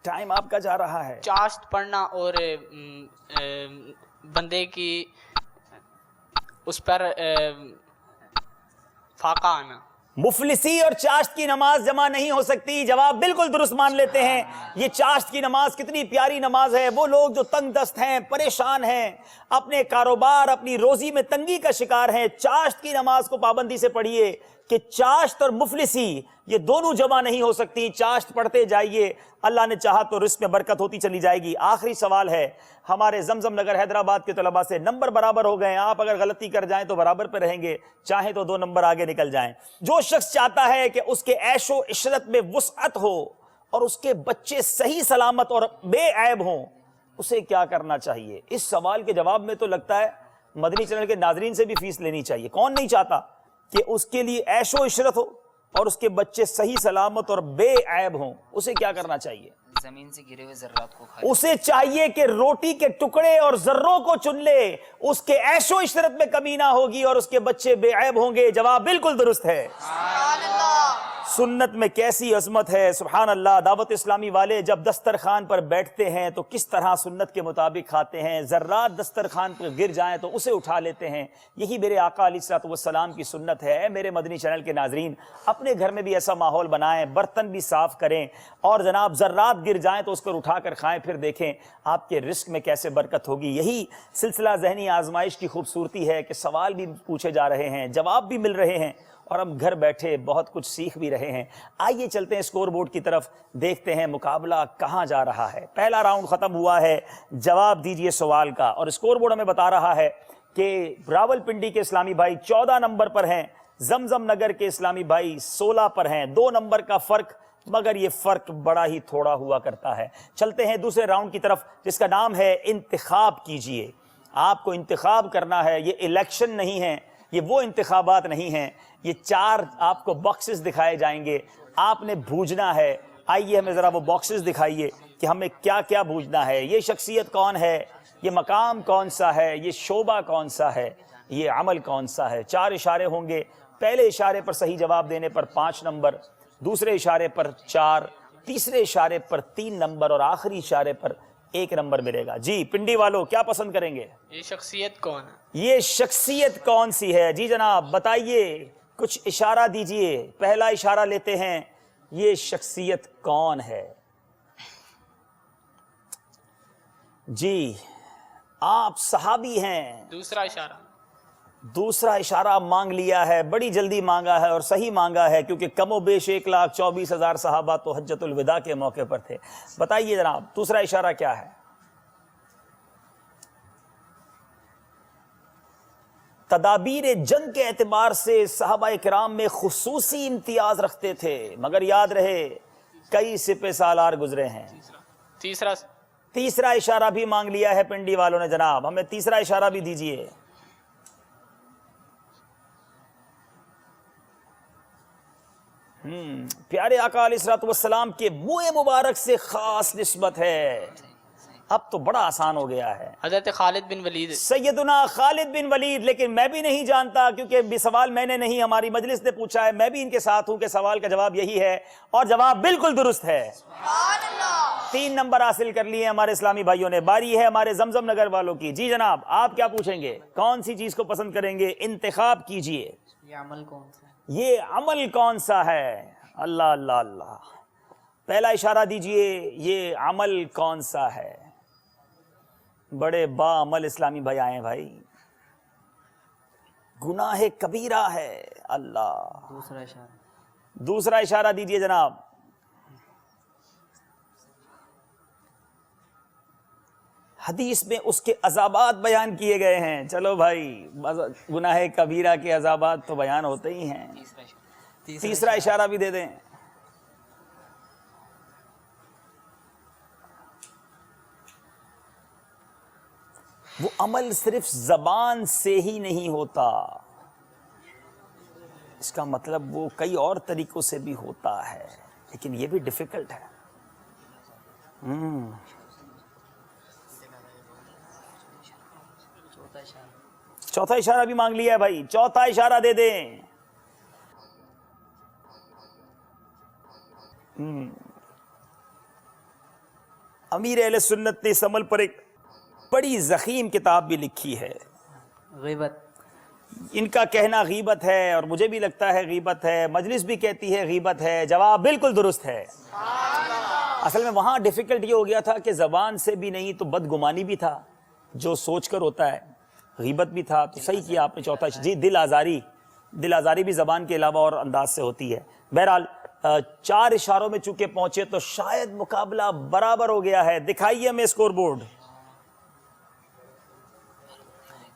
ٹائم آپ کا جا رہا ہے۔ چاشت پڑھنا اور بندے کی اس پر فاقہ آنا۔ مفلسی اور چاشت کی نماز جمع نہیں ہو سکتی، جواب بالکل درست مان لیتے ہیں۔ یہ چاشت کی نماز کتنی پیاری نماز ہے۔ وہ لوگ جو تنگ دست ہیں، پریشان ہیں، اپنے کاروبار، اپنی روزی میں تنگی کا شکار ہیں، چاشت کی نماز کو پابندی سے پڑھیے کہ چاشت اور مفلسی یہ دونوں جمع نہیں ہو سکتی۔ چاشت پڑھتے جائیے، اللہ نے چاہا تو رزق میں برکت ہوتی چلی جائے گی۔ آخری سوال ہے ہمارے زمزم نگر حیدرآباد کے طلباء سے۔ نمبر برابر ہو گئے ہیں، آپ اگر غلطی کر جائیں تو برابر پہ رہیں گے، چاہیں تو 2 نمبر آگے نکل جائیں۔ جو شخص چاہتا ہے کہ اس کے عیش و عشرت میں وسعت ہو اور اس کے بچے صحیح سلامت اور بے عیب ہوں، اسے کیا کرنا چاہیے؟ اس سوال کے جواب میں تو لگتا ہے مدنی چینل کے ناظرین سے بھی فیس لینی چاہیے۔ کون نہیں چاہتا کہ اس کے لیے عیش و عشرت ہو اور اس کے بچے صحیح سلامت اور بے عیب ہوں؟ اسے کیا کرنا چاہیے؟ زمین سے گرے ہوئے ذرات کو کھائے۔ اسے چاہیے کہ روٹی کے ٹکڑے اور ذروں کو چن لے، اس کے عیش و عشرت میں کمی نہ ہوگی اور اس کے بچے بے عیب ہوں گے۔ جواب بالکل درست ہے۔ سنت میں کیسی عظمت ہے، سبحان اللہ۔ دعوت اسلامی والے جب دسترخوان پر بیٹھتے ہیں تو کس طرح سنت کے مطابق کھاتے ہیں، ذرات دسترخوان پر گر جائیں تو اسے اٹھا لیتے ہیں۔ یہی میرے آقا علیہ الصلوۃ والسلام کی سنت ہے۔ میرے مدنی چینل کے ناظرین، اپنے گھر میں بھی ایسا ماحول بنائیں، برتن بھی صاف کریں، اور جناب ذرات گر جائیں تو اس کو اٹھا کر کھائیں، پھر دیکھیں آپ کے رزق میں کیسے برکت ہوگی۔ یہی سلسلہ ذہنی آزمائش کی خوبصورتی ہے کہ سوال بھی پوچھے جا رہے ہیں، جواب بھی مل رہے ہیں، اور ہم گھر بیٹھے بہت کچھ سیکھ بھی رہے ہیں۔ آئیے چلتے ہیں اسکور بورڈ کی طرف، دیکھتے ہیں مقابلہ کہاں جا رہا ہے۔ پہلا راؤنڈ ختم ہوا ہے، جواب دیجئے سوال کا، اور اسکور بورڈ ہمیں بتا رہا ہے کہ راول پنڈی کے اسلامی بھائی 14 نمبر پر ہیں، زمزم نگر کے اسلامی بھائی 16 پر ہیں۔ 2 نمبر کا فرق مگر یہ فرق بڑا ہی تھوڑا ہوا کرتا ہے. چلتے ہیں دوسرے راؤنڈ کی طرف جس کا نام ہے انتخاب کیجئے. آپ کو انتخاب کرنا ہے. یہ الیکشن نہیں ہے, یہ وہ انتخابات نہیں ہیں. یہ 4 آپ کو باکسز دکھائے جائیں گے, آپ نے بھوجنا ہے. آئیے ہمیں ذرا وہ باکسز دکھائیے کہ ہمیں کیا کیا بھوجنا ہے. یہ شخصیت کون ہے, یہ مقام کون سا ہے, یہ شعبہ کون سا ہے, یہ عمل کون سا ہے. 4 اشارے ہوں گے. پہلے اشارے پر صحیح جواب دینے پر 5 نمبر, دوسرے اشارے پر 4, تیسرے اشارے پر 3 نمبر اور آخری اشارے پر 1 نمبر ملے گا. جی پنڈی والوں کیا پسند کریں گے؟ یہ شخصیت کون ہے؟ یہ شخصیت کون سی ہے؟ جی جناب بتائیے, کچھ اشارہ دیجئے. پہلا اشارہ لیتے ہیں, یہ شخصیت کون ہے؟ جی آپ صحابی ہیں. دوسرا اشارہ مانگ لیا ہے, بڑی جلدی مانگا ہے اور صحیح مانگا ہے کیونکہ کم و بیش 1,24,000 صحابہ تو حجۃ الوداع کے موقع پر تھے. بتائیے جناب دوسرا اشارہ کیا ہے؟ تدابیر جنگ کے اعتبار سے صحابہ کرام میں خصوصی امتیاز رکھتے تھے, مگر یاد رہے کئی سپہ سالار گزرے ہیں. تیسرا اشارہ بھی مانگ لیا ہے پنڈی والوں نے. جناب ہمیں تیسرا اشارہ بھی دیجئے. پیارے آقا علیہ الصلوۃ والسلام کے منہ مبارک سے خاص نسبت ہے. اب تو بڑا آسان ہو گیا ہے. حضرت خالد بن ولید, سیدنا خالد بن ولید. لیکن میں بھی نہیں جانتا کیونکہ سوال میں نے نہیں, ہماری مجلس نے پوچھا ہے. میں بھی ان کے ساتھ ہوں کہ سوال کا جواب یہی ہے اور جواب بالکل درست ہے. 3 نمبر حاصل کر لیے ہمارے اسلامی بھائیوں نے. باری ہے ہمارے زمزم نگر والوں کی. جی جناب آپ کیا پوچھیں گے, کون سی چیز کو پسند کریں گے؟ انتخاب کیجئے. یہ عمل کون سا ہے؟ یہ عمل کون سا ہے؟ اللہ اللہ اللہ. پہلا اشارہ دیجئے, یہ عمل کون سا ہے؟ بڑے با عمل اسلامی بھائی آئے ہیں بھائی. گناہ کبیرہ ہے. اللہ. دوسرا اشارہ دیجئے جناب. حدیث میں اس کے عذابات بیان کیے گئے ہیں. چلو بھائی, گناہ کبیرہ کے عذابات تو بیان ہوتے ہی ہیں. تیسرا اشارہ بھی دے دیں. وہ عمل صرف زبان سے ہی نہیں ہوتا, اس کا مطلب وہ کئی اور طریقوں سے بھی ہوتا ہے, لیکن یہ بھی ڈیفیکلٹ ہے. چوتھا اشارہ بھی مانگ لیا ہے بھائی. چوتھا اشارہ دے دیں. امیر اہل سنت نے اس عمل پر ایک بڑی ضخیم کتاب بھی لکھی ہے. غیبت. ان کا کہنا غیبت ہے اور مجھے بھی لگتا ہے غیبت ہے. مجلس بھی کہتی ہے غیبت ہے. جواب بالکل درست ہے. اصل میں وہاں ڈیفیکلٹ یہ ہو گیا تھا کہ زبان سے بھی نہیں تو بدگمانی بھی تھا, جو سوچ کر ہوتا ہے. غیبت بھی تھا, تو صحیح کیا آپ نے چوتھا. جی دل آزاری بھی زبان کے علاوہ اور انداز سے ہوتی ہے. بہرحال 4 اشاروں میں چونکہ پہنچے تو شاید مقابلہ برابر ہو گیا ہے. دکھائیے ہمیں اسکور بورڈ.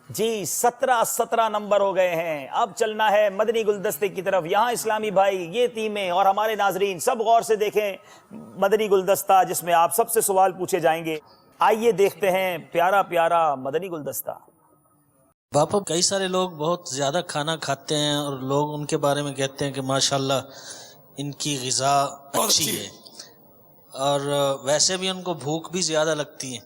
جی 17 نمبر ہو گئے ہیں. اب چلنا ہے مدنی گلدستے کی طرف. یہاں اسلامی بھائی یہ ٹیمیں اور ہمارے ناظرین سب غور سے دیکھیں مدنی گلدستہ جس میں آپ سب سے سوال پوچھے جائیں گے. آئیے دیکھتے ہیں پیارا پیارا مدنی گلدستہ. باپا کئی سارے لوگ بہت زیادہ کھانا کھاتے ہیں اور لوگ ان کے بارے میں کہتے ہیں کہ ماشاءاللہ ان کی غذا اچھی ہے, اور ویسے بھی ان کو بھوک بھی زیادہ لگتی ہے,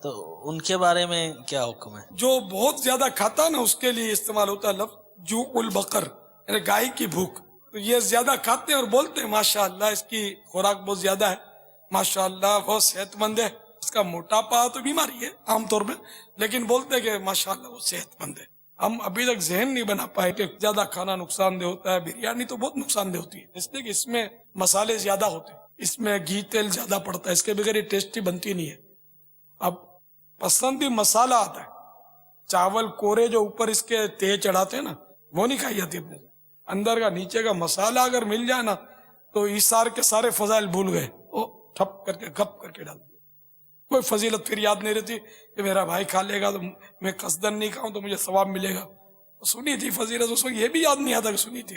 تو ان کے بارے میں کیا حکم ہے؟ جو بہت زیادہ کھاتا ہے نا اس کے لیے استعمال ہوتا ہے لفظ جوع البقر, یعنی گائے کی بھوک. تو یہ زیادہ کھاتے ہیں اور بولتے ہیں ماشاءاللہ اس کی خوراک بہت زیادہ ہے, ماشاءاللہ بہت صحت مند ہے. اس کا موٹاپا تو بیماری ہے عام طور پہ, لیکن بولتے ہیں کہ ماشاءاللہ وہ صحت مند ہے. ہم ابھی تک ذہن نہیں بنا پائے کہ زیادہ کھانا نقصان دہ ہوتا ہے. بریانی تو بہت نقصان دہ ہوتی ہے, اس لیے کہ اس میں مسالے زیادہ ہوتے ہیں, اس میں گھی تیل زیادہ پڑتا ہے, اس کے بغیر یہ ٹیسٹی بنتی نہیں ہے. اب پسند بھی مسالہ آتا ہے. چاول کورے جو اوپر اس کے تیز چڑھاتے ہیں نا, وہ نہیں کھائی جاتی اپنے. اندر کا نیچے کا مسالہ اگر مل جائے نا تو ایثار کے سارے فضائل بھول گئے, وہ ٹھپ کر کے گپ کر کے ڈال دیا. کوئی فضیلت پھر یاد نہیں رہتی کہ میرا بھائی کھا لے گا تو میں قصدن نہیں کھاؤں تو مجھے ثواب ملے گا. سنی تھی فضیلت, اس کو یہ بھی یاد نہیں آتا کہ سنی تھی.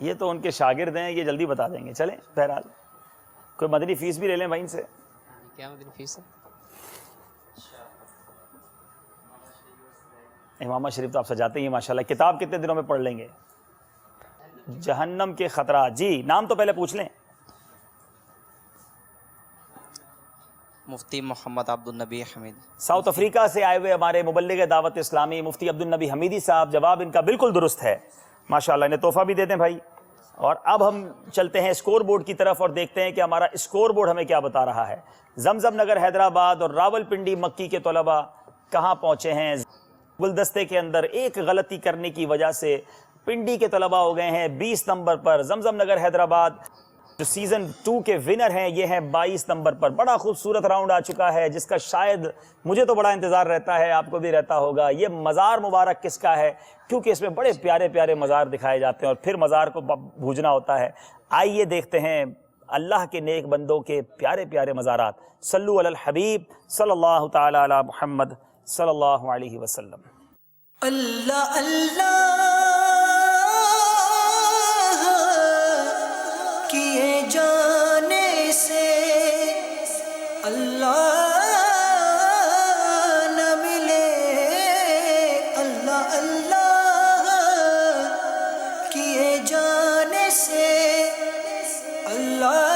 یہ تو ان کے شاگرد ہیں، یہ جلدی بتا دیں گے. چلیں بہرحال کوئی مدنی فیس بھی لے لیں بھائی ان سے. کیا مدنی فیس ہے؟ امامہ شریف تو آپ سجاتے ہی ماشاءاللہ. کتاب کتنے دنوں میں پڑھ لیں گے؟ جہنم کے خطرات. جی نام تو پہلے پوچھ لیں. مفتی محمد عبد النبی حمیدی. ساؤتھ افریقہ سے آئے ہوئے ہمارے مبلغ دعوت اسلامی مفتی عبد النبی حمیدی صاحب. جواب ان کا بالکل درست ہے ماشاءاللہ. انہیں تحفہ بھی دے دیں بھائی. اور اب ہم چلتے ہیں اسکور بورڈ کی طرف اور دیکھتے ہیں کہ ہمارا اسکور بورڈ ہمیں کیا بتا رہا ہے. زمزم نگر حیدرآباد اور راول پنڈی مکی کے طلباء کہاں پہنچے ہیں؟ گلدستے کے اندر ایک غلطی کرنے کی وجہ سے پنڈی کے طلباء ہو گئے ہیں 20 نمبر پر. زمزم نگر حیدرآباد جو سیزن 2 کے ونر ہیں یہ ہیں 22 نمبر پر. بڑا خوبصورت راؤنڈ آ چکا ہے جس کا شاید مجھے تو بڑا انتظار رہتا ہے، آپ کو بھی رہتا ہوگا. یہ مزار مبارک کس کا ہے؟ کیونکہ اس میں بڑے پیارے پیارے مزار دکھائے جاتے ہیں اور پھر مزار کو بھوجنا ہوتا ہے. آئیے دیکھتے ہیں اللہ کے نیک بندوں کے پیارے پیارے مزارات. صلو علی الحبیب صلی اللہ تعالی علی محمد صلی اللہ علیہ وسلم. اللہ اللہ کیے جانے سے اللہ نہ ملے. اللہ اللہ کیے جانے سے اللہ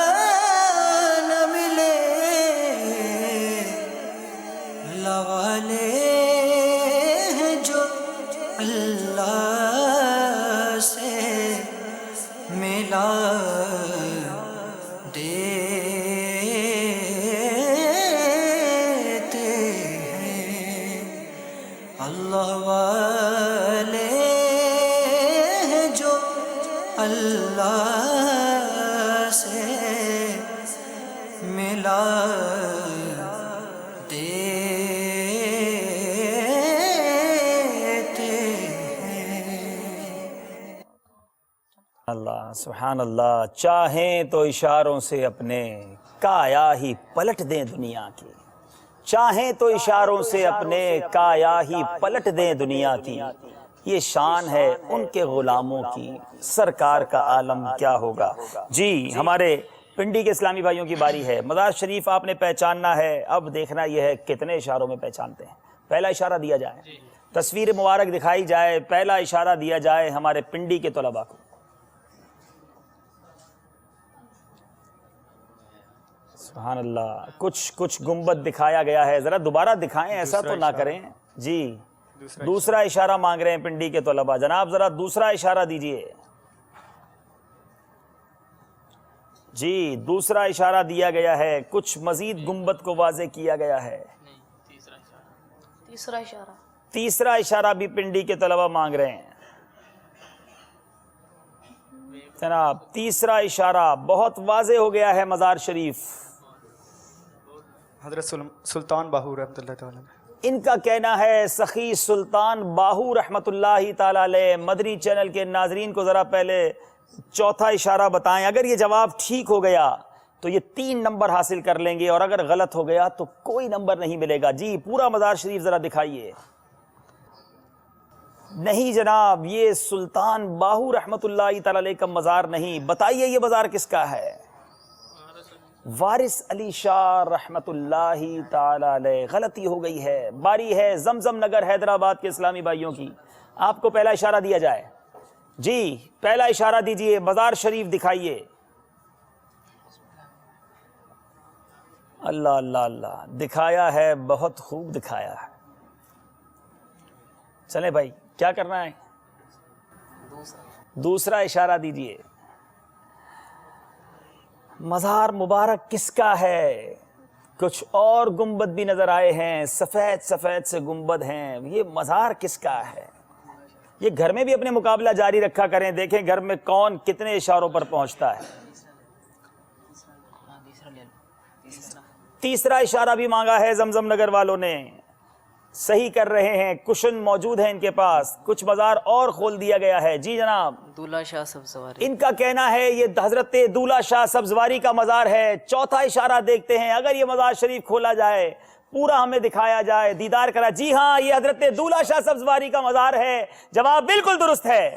نہ ملے. اللہ والے اللہ سے ملا دیتے ہیں. اللہ والے جو اللہ سے ملا اللہ سبحان اللہ. چاہیں تو اشاروں سے اپنے کایا ہی پلٹ دیں دنیا کی. چاہیں تو اشاروں سے اپنے کایا ہی پلٹ دیں دنیا کی. یہ شان ہے ان کے غلاموں کی، سرکار کا عالم کیا ہوگا. جی ہمارے پنڈی کے اسلامی بھائیوں کی باری ہے. مزار شریف آپ نے پہچاننا ہے. اب دیکھنا یہ ہے کتنے اشاروں میں پہچانتے ہیں. پہلا اشارہ دیا جائے، تصویر مبارک دکھائی جائے، پہلا اشارہ دیا جائے ہمارے پنڈی کے طلباء کو. سبحان اللہ. کچھ گنبد دکھایا گیا ہے، ذرا دوبارہ دکھائیں، ایسا تو نہ کریں. جی دوسرا اشارہ مانگ رہے ہیں پنڈی کے طلباء. جناب ذرا دوسرا اشارہ دیجئے. جی دوسرا اشارہ دیا گیا ہے، کچھ مزید گنبد کو واضح کیا گیا ہے. تیسرا اشارہ بھی پنڈی کے طلباء مانگ رہے ہیں. جناب تیسرا اشارہ بہت واضح ہو گیا ہے. مزار شریف حضرت سلطان باہو رحمۃ اللہ تعالی. ان کا کہنا ہے سخی سلطان باہو رحمۃ اللہ تعالی علیہ. مدنی چینل کے ناظرین کو ذرا پہلے چوتھا اشارہ بتائیں. اگر یہ جواب ٹھیک ہو گیا تو یہ 3 نمبر حاصل کر لیں گے اور اگر غلط ہو گیا تو کوئی نمبر نہیں ملے گا. جی پورا مزار شریف ذرا دکھائیے. نہیں جناب یہ سلطان باہو رحمۃ اللہ تعالی علیہ کا مزار نہیں. بتائیے یہ مزار کس کا ہے؟ وارث علی شاہ رحمۃ اللہ تعالی علیہ. غلطی ہو گئی ہے. باری ہے زمزم نگر حیدرآباد کے اسلامی بھائیوں کی. آپ کو پہلا اشارہ دیا جائے. جی پہلا اشارہ دیجئے، مزار شریف دکھائیے. اللہ اللہ اللہ دکھایا ہے، بہت خوب دکھایا ہے. چلیں بھائی کیا کرنا ہے؟ دوسرا اشارہ دیجئے. مزار مبارک کس کا ہے؟ کچھ اور گنبد بھی نظر آئے ہیں، سفید سفید سے گنبد ہیں. یہ مزار کس کا ہے؟ یہ گھر میں بھی اپنے مقابلہ جاری رکھا کریں، دیکھیں گھر میں کون کتنے اشاروں پر پہنچتا ہے. تیسرا اشارہ بھی مانگا ہے زمزم نگر والوں نے. صحیح کر رہے ہیں، کشن موجود ہے ان کے پاس. کچھ مزار اور کھول دیا گیا ہے. جی جناب دولہ شاہ سبزواری. ان کا کہنا ہے یہ حضرت دولہ شاہ سبزواری کا مزار ہے. چوتھا اشارہ دیکھتے ہیں، اگر یہ مزار شریف کھولا جائے، پورا ہمیں دکھایا جائے، دیدار کرا. جی ہاں یہ حضرت دولہ شاہ سبزواری کا مزار ہے. جواب بالکل درست ہے.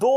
2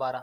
12।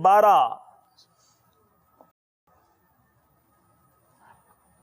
12।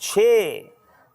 6।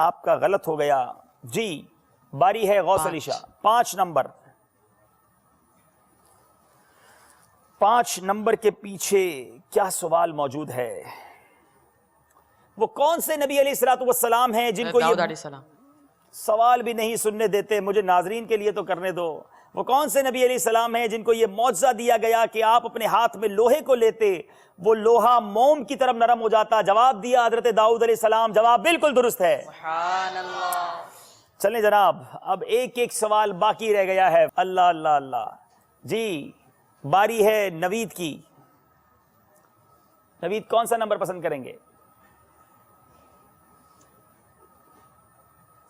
آپ کا غلط ہو گیا. جی باری ہے غوث علی شاہ. 5 نمبر. 5 نمبر کے پیچھے کیا سوال موجود ہے؟ وہ کون سے نبی علیہ الصلوۃ والسلام ہیں جن کو داؤد علیہ السلام. سوال بھی نہیں سننے دیتے، مجھے ناظرین کے لیے تو کرنے دو. وہ کون سے نبی علیہ السلام ہیں جن کو یہ معجزہ دیا گیا کہ آپ اپنے ہاتھ میں لوہے کو لیتے وہ لوہا موم کی طرف نرم ہو جاتا؟ جواب دیا حضرت داؤد علیہ السلام. جواب بالکل درست ہے. سبحان اللہ. چلیں جناب، اب ایک ایک سوال باقی رہ گیا ہے. اللہ اللہ اللہ. جی باری ہے نوید کی. نوید کون سا نمبر پسند کریں گے؟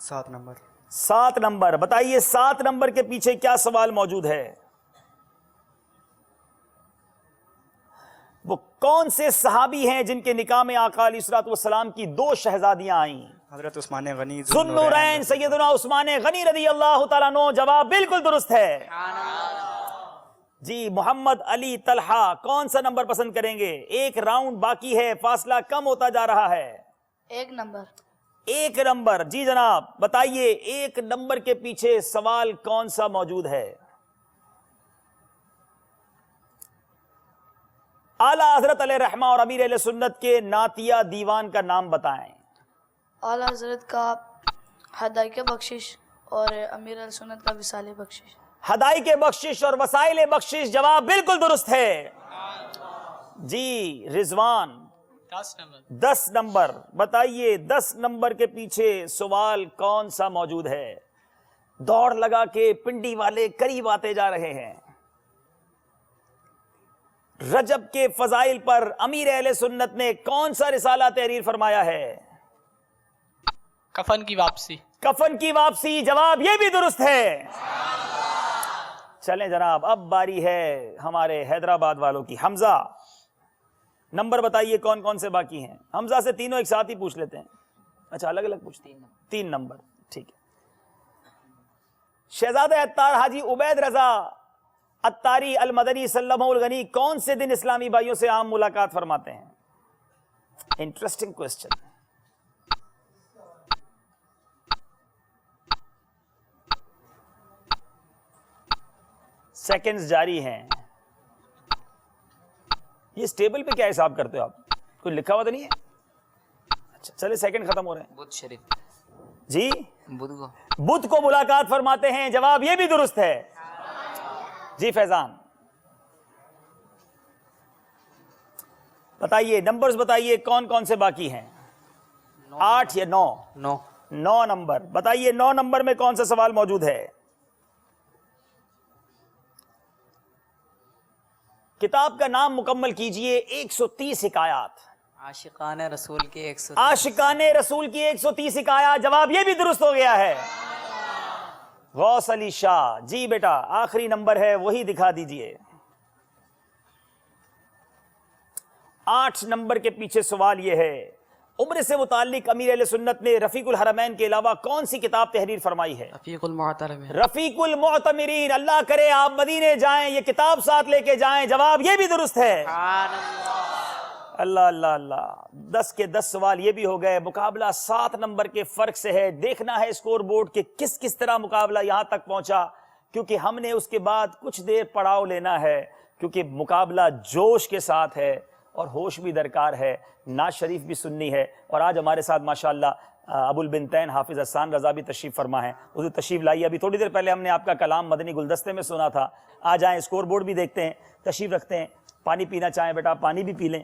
7 نمبر. 7 نمبر. بتائیے 7 نمبر کے پیچھے کیا سوال موجود ہے؟ وہ کون سے صحابی ہیں جن کے نکاح میں آقا علیہ الصلوۃ والسلام کی 2 شہزادیاں آئیں؟ حضرت عثمان غنی ذوالنورین سیدنا عثمان غنی رضی اللہ تعالیٰ عنہ. جواب بالکل درست ہے. جی محمد علی طلحہ کون سا نمبر پسند کریں گے؟ 1 راؤنڈ باقی ہے، فاصلہ کم ہوتا جا رہا ہے. 1 نمبر. 1 نمبر. جی جناب بتائیے 1 نمبر کے پیچھے سوال کون سا موجود ہے؟ اعلیٰ حضرت علیہ رحمہ اور امیر اہل سنت کے نعتیہ دیوان کا نام بتائیں. اعلیٰ حضرت کا ہدایت بخشش اور امیر علیہ سنت کا وصال بخشش. ہدایت بخشش اور وسائل بخشش. جواب بالکل درست ہے. جی رضوان 10 نمبر. بتائیے 10 نمبر کے پیچھے سوال کون سا موجود ہے؟ دوڑ لگا کے پنڈی والے قریب آتے جا رہے ہیں. رجب کے فضائل پر امیر اہل سنت نے کون سا رسالہ تحریر فرمایا ہے؟ کفن کی واپسی. کفن کی واپسی. جواب یہ بھی درست ہے. چلیں جناب اب باری ہے ہمارے حیدرآباد والوں کی. حمزہ نمبر بتائیے کون کون سے باقی ہیں؟ حمزہ سے تینوں ایک ساتھ ہی پوچھ لیتے ہیں. اچھا الگ الگ پوچھتے ہیں. 3 نمبر ٹھیک ہے. شہزادہ عطار حاجی عبید رضا عطاری المدنی سلمہ الغنی کون سے دن اسلامی بھائیوں سے عام ملاقات فرماتے ہیں؟ Interesting question. سیکنڈز جاری ہیں. یہ اس ٹیبل پہ کیا حساب کرتے ہو آپ؟ کوئی لکھا ہوا تو نہیں ہے؟ اچھا چلے سیکنڈ ختم ہو رہے ہیں. بدھ شریف. جی بدھ کو ملاقات فرماتے ہیں. جواب یہ بھی درست ہے. جی فیضان بتائیے نمبرز بتائیے کون کون سے باقی ہیں؟ 8 یا 9؟ 9 نمبر. بتائیے 9 نمبر میں کون سا سوال موجود ہے؟ کتاب کا نام مکمل کیجئے. 130 حکایات. عاشقان رسول کی 130. عاشقان رسول کی 130 حکایات. جواب یہ بھی درست ہو گیا ہے. غوث علی شاہ. جی بیٹا آخری نمبر ہے وہی دکھا دیجئے. 8 نمبر کے پیچھے سوال یہ ہے عمر سے متعلق امیر اہل سنت نے رفیق الحرمین کے علاوہ کون سی کتاب تحریر فرمائی ہے؟ رفیق المعتمرین. رفیق المعتمرین. اللہ کرے آپ مدینے جائیں یہ کتاب ساتھ لے کے جائیں. جواب یہ بھی درست ہے. اللہ اللہ اللہ. 10 کے 10 سوال یہ بھی ہو گئے. مقابلہ 7 نمبر کے فرق سے ہے. دیکھنا ہے اسکور بورڈ کہ کس طرح مقابلہ یہاں تک پہنچا، کیونکہ ہم نے اس کے بعد کچھ دیر پڑاؤ لینا ہے، کیونکہ مقابلہ جوش کے ساتھ ہے اور ہوش بھی درکار ہے. نعت شریف بھی سننی ہے. اور آج ہمارے ساتھ ماشاءاللہ ابو البنتین حافظ احسان رضا بھی تشریف فرما ہے. حضور تشریف لائیے. ابھی تھوڑی دیر پہلے ہم نے آپ کا کلام مدنی گلدستے میں سنا تھا. آ جائیں اسکور بورڈ بھی دیکھتے ہیں. تشریف رکھتے ہیں. پانی پینا چاہیں بیٹا پانی بھی پی لیں.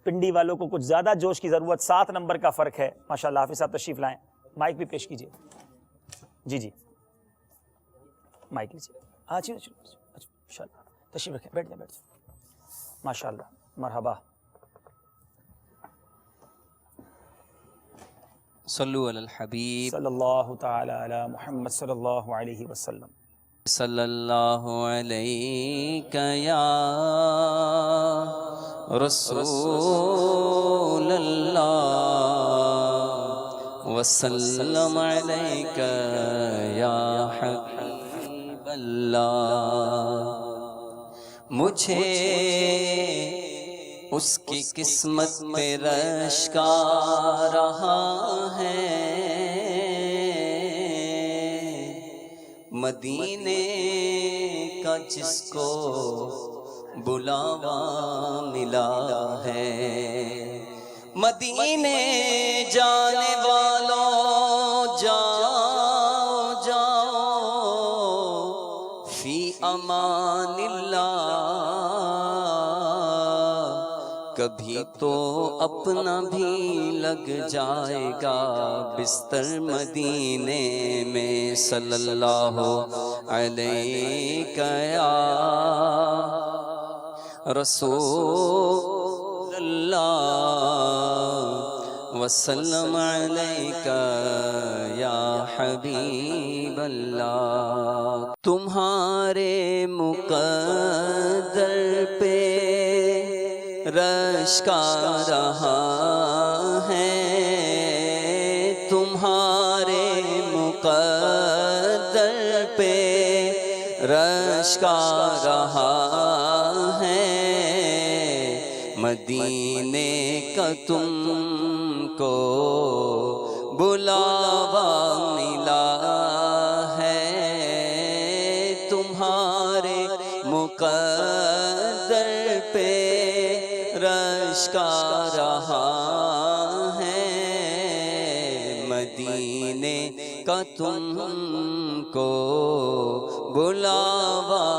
پنڈی والوں کو کچھ زیادہ جوش کی ضرورت. 7 نمبر کا فرق ہے. ماشاءاللہ حافظ صاحب تشریف لائیں. مائک بھی پیش کیجیے. جی مائک لیجیے. اچھا انشاءاللہ تشریف رکھیں. بیٹھ جائیں. ماشاءاللہ مرحبا. صلو علی الحبیب صلی اللہ تعالی علی محمد صلی اللہ علیہ وسلم. صلی اللہ علیہ یا رسول اللہ وسلم علیک یا حبیب اللہ. مجھے اس کی قسمت پہ رشک آ رہا ہے مدینے کا جس کو بلاوا ملا ہے، مدینے جانے والوں جاؤ جاؤ فی امان اللہ، کبھی تو اپنا بھی لگ جائے گا بستر مدینے میں، صلی اللہ علیہ یا رسول اللہ وسلم علیک یا حبیب اللہ۔ تمہارے مقدر پہ رشک آ رہا ہے، تمہارے مقدر پہ رشک آ رہا ہے، مدینے کا تم کو بلاوا ملا ہے، تمہارے مقدر پہ رشک آ رہا ہے، مدینے کا تم کو بلاوا،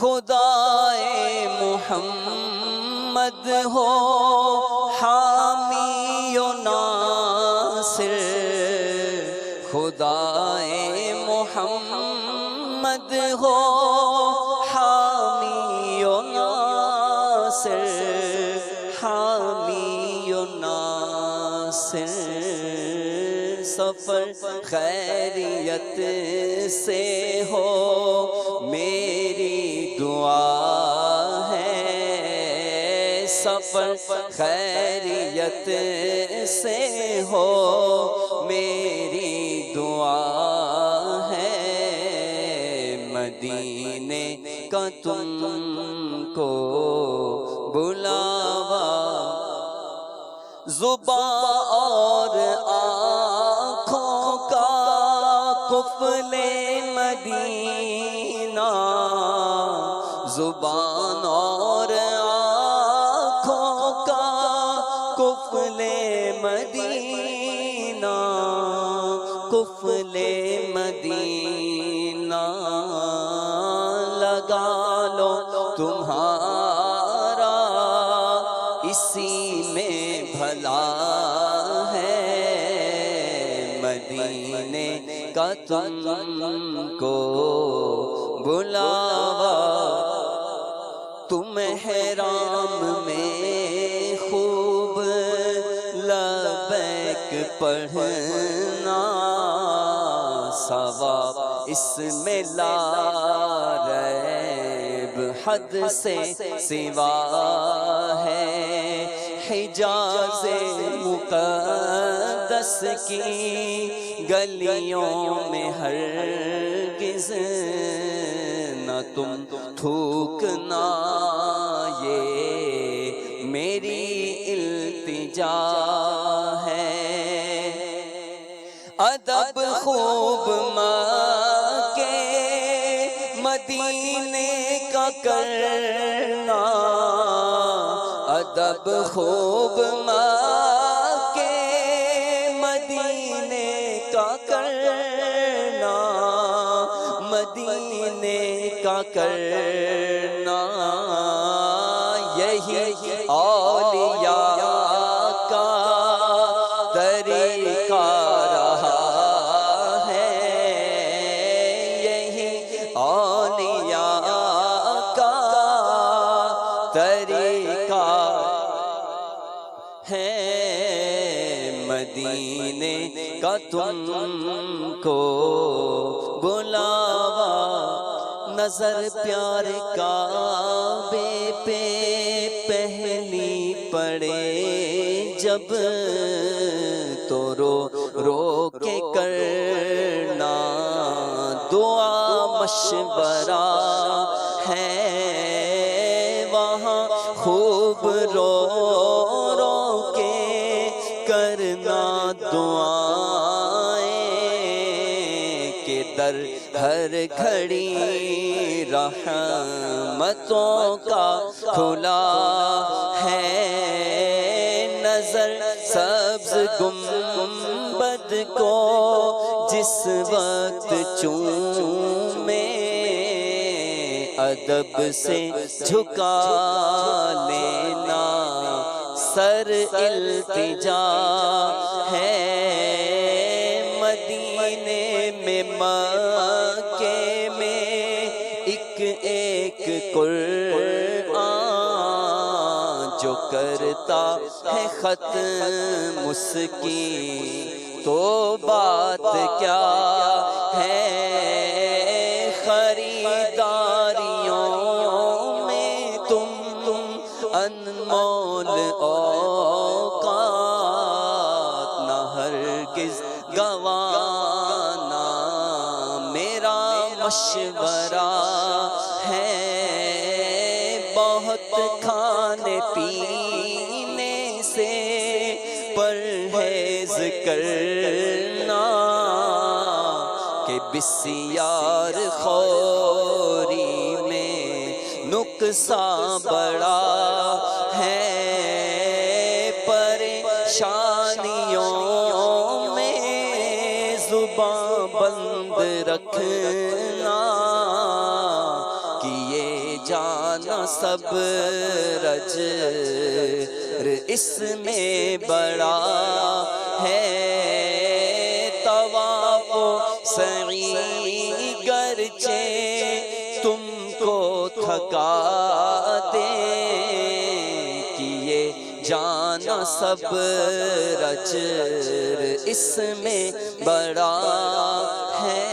خدائے محمد ہو حامی و ناصر، خدائے محمد ہو حامی و ناصر، حامی و ناصر، سفر خیریت سے ہو میری دعا ہے، سفر خیریت سے ہو میری دعا ہے، مدینے کا تم کو بلاوا، زباں اور آنکھوں کا قفل مدینہ، زبان اور آنکھوں کا قفل مدینہ، قفل مدینہ، لگا لو تمہارا اسی میں بھلا ہے، مدینے کا تم کو بلاوا، تم حرام میں خوب لبیک پڑھنا، ثواب اس میں لا ریب حد سے سوا ہے، حجاز مقدس کی گلیوں میں ہرگز نہ تم تھوکنا، یہ میری التجا ہے، ادب خوب مکے مدینے کا کرنا، ادب خوب مکے مدینے کا کرنا، مدینے کا کرنا، یہی اولیاء کا طریقہ رہا ہے، یہی اولیاء کا طریقہ ہے، مدینے کا تم کو بلاوا، نظر پیارے کعبے پہ پہلی پڑے جب تو رو رو کے کرنا، دعا مشورہ ہے وہاں خوب رو رو کے کرنا دعائیں، کہ در در گھڑی رحمتوں کا کھلا ہے نظر سبز گنبد کو جس وقت چومے ادب سے جھکا لینا سر التجا ہے مدینے میں مکے میں ایک ایک قرآن جو کرتا ہے ختم اس کی تو بات کیا ہے خریداریوں میں تم انمول اوقات نہ ہرگز گوانا میرا مشورہ ہے بہت کھانے پینے سے پرہیز کرنا کہ بسیار خوری میں نقصان بڑا ہے پریشانیوں میں زبان بند رکھنا کیے جانا صبر اجر اس میں بڑا ہے طواف و سعی گرچہ تم کو تھکا دے کیے جانا صبر اجر اس میں بڑا ہے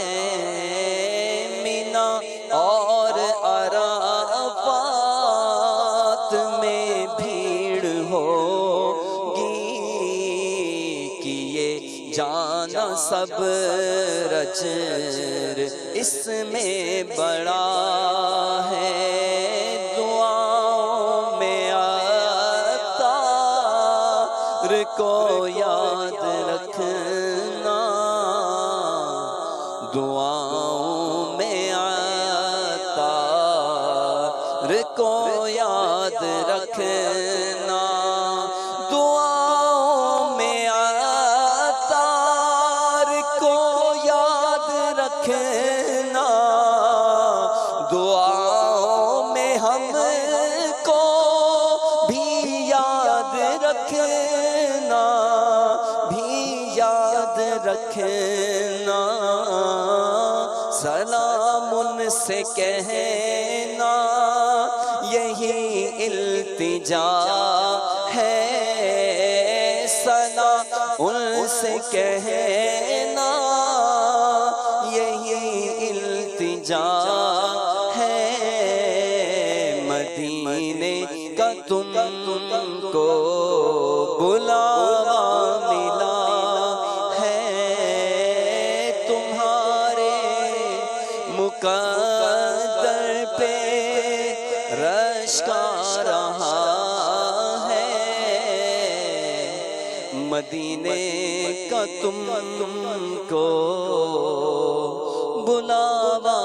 مینا اور عرفات میں بھیڑ ہوگی کیے جانا صبر اجر اس میں بڑا ہے دعاؤں میں عطار کو یاد رکھنا دعاؤں میں عطار کو یاد رکھنا دعاؤں میں عطار کو یاد رکھنا دعاؤں میں ہم کو بھی یاد رکھنا سلام ان سے کہنا یہی التجا ہے سلام ان سے کہنا یہی التجا ہے مدینے کا تم کو بلاوا ملا مقدر پہ رش کا رہا ہے مدینے کا تم کو بلاوا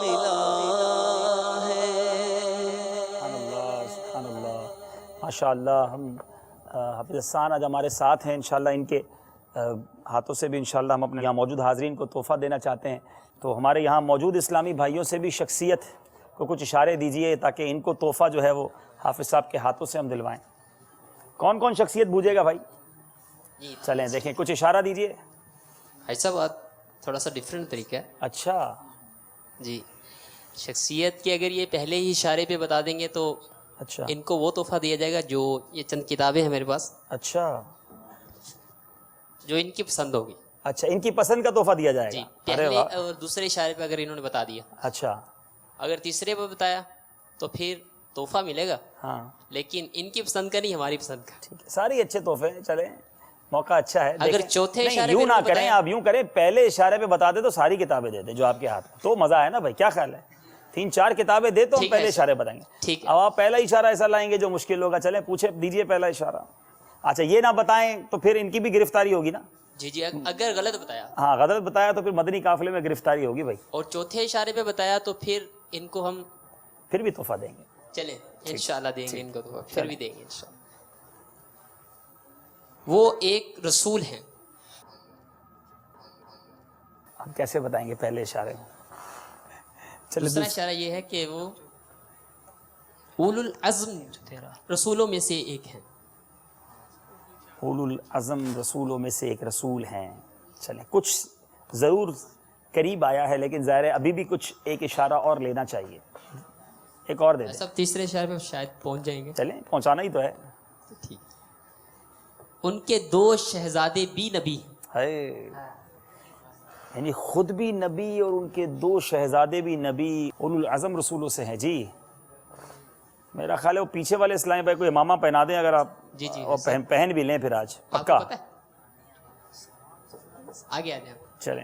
ملا ہے سبحان اللہ سبحان اللہ ماشاءاللہ ہم حافظ حسان آج ہمارے ساتھ ہیں انشاءاللہ ان کے ہاتھوں سے بھی انشاءاللہ ہم اپنے یہاں موجود حاضرین کو تحفہ دینا چاہتے ہیں تو ہمارے یہاں موجود اسلامی بھائیوں سے بھی شخصیت کو کچھ اشارے دیجئے تاکہ ان کو تحفہ جو ہے وہ حافظ صاحب کے ہاتھوں سے ہم دلوائیں کون کون شخصیت بوجھے گا بھائی چلیں دیکھیں کچھ اشارہ دیجئے ایسا بات تھوڑا سا ڈیفرنٹ طریقہ ہے اچھا جی شخصیت کے اگر یہ پہلے ہی اشارے پہ بتا دیں گے تو اچھا ان کو وہ تحفہ دیا جائے گا جو یہ چند کتابیں ہیں میرے پاس اچھا جو ان کی پسند ہوگی اچھا ان کی پسند کا تحفہ دیا جائے جی گا پہلے اور دوسرے اشارے پہ اگر انہوں نے بتا دیا اچھا اگر تیسرے پہ بتایا تو پھر تحفہ ملے گا ہاں لیکن ان کی پسند کا نہیں ہماری پسند کا ٹھیک ہے ساری اچھے تحفے ہیں چلیں موقع اچھا ہے اگر چوتھے اشارے یوں پہ نہ کریں بتایا آپ یوں کریں پہلے اشارے پہ بتا دیں تو ساری کتابیں دے دیں جو آپ کے ہاتھ میں تو مزہ ہے نا بھائی کیا خیال ہے 3-4 کتابیں دے تو ہم پہلے اشارے بتائیں گے ٹھیک ہے اب آپ پہلا اشارہ ایسا لائیں گے جو مشکل ہوگا چلیں پوچھے دیجئے پہلا اشارہ اچھا یہ نہ بتائیں تو پھر ان کی بھی گرفتاری ہوگی نا جی جی اگر غلط بتایا ہاں غلط بتایا تو پھر مدنی قافلے میں گرفتاری ہوگی بھائی، اور چوتھے اشارے پہ بتایا تو پھر ان کو ہم پھر بھی تحفہ دیں گے. چلیں انشاءاللہ دیں گے ان کو تو پھر بھی دیں گے انشاءاللہ. وہ ایک رسول ہیں. ہم کیسے بتائیں گے پہلے اشارے میں؟ چلے دوسرا اشارہ یہ ہے کہ وہ اولو العزم رسولوں میں سے ایک ہیں. اولو العزم رسولوں میں سے ایک رسول ہیں. چلیں کچھ ضرور قریب آیا ہے، لیکن ظاہر ہے ابھی بھی کچھ ایک اشارہ اور لینا چاہیے. ایک اور دے دیں. سب تیسرے اشارے پہ شاید پہنچ جائیں گے. چلیں پہنچانا ہی تو ہے. ٹھیک. ان کے 2 شہزادے بھی نبی ہے، یعنی خود بھی نبی اور ان کے 2 شہزادے بھی نبی، اولو العزم رسولوں سے ہیں. جی میرا خیال ہے وہ پیچھے والے اسلام بھائی کو امامہ پہنا دیں اگر آپ، جی جی اور پہن بھی لیں پھر آج پکا. آگے آ جائیں. چلیں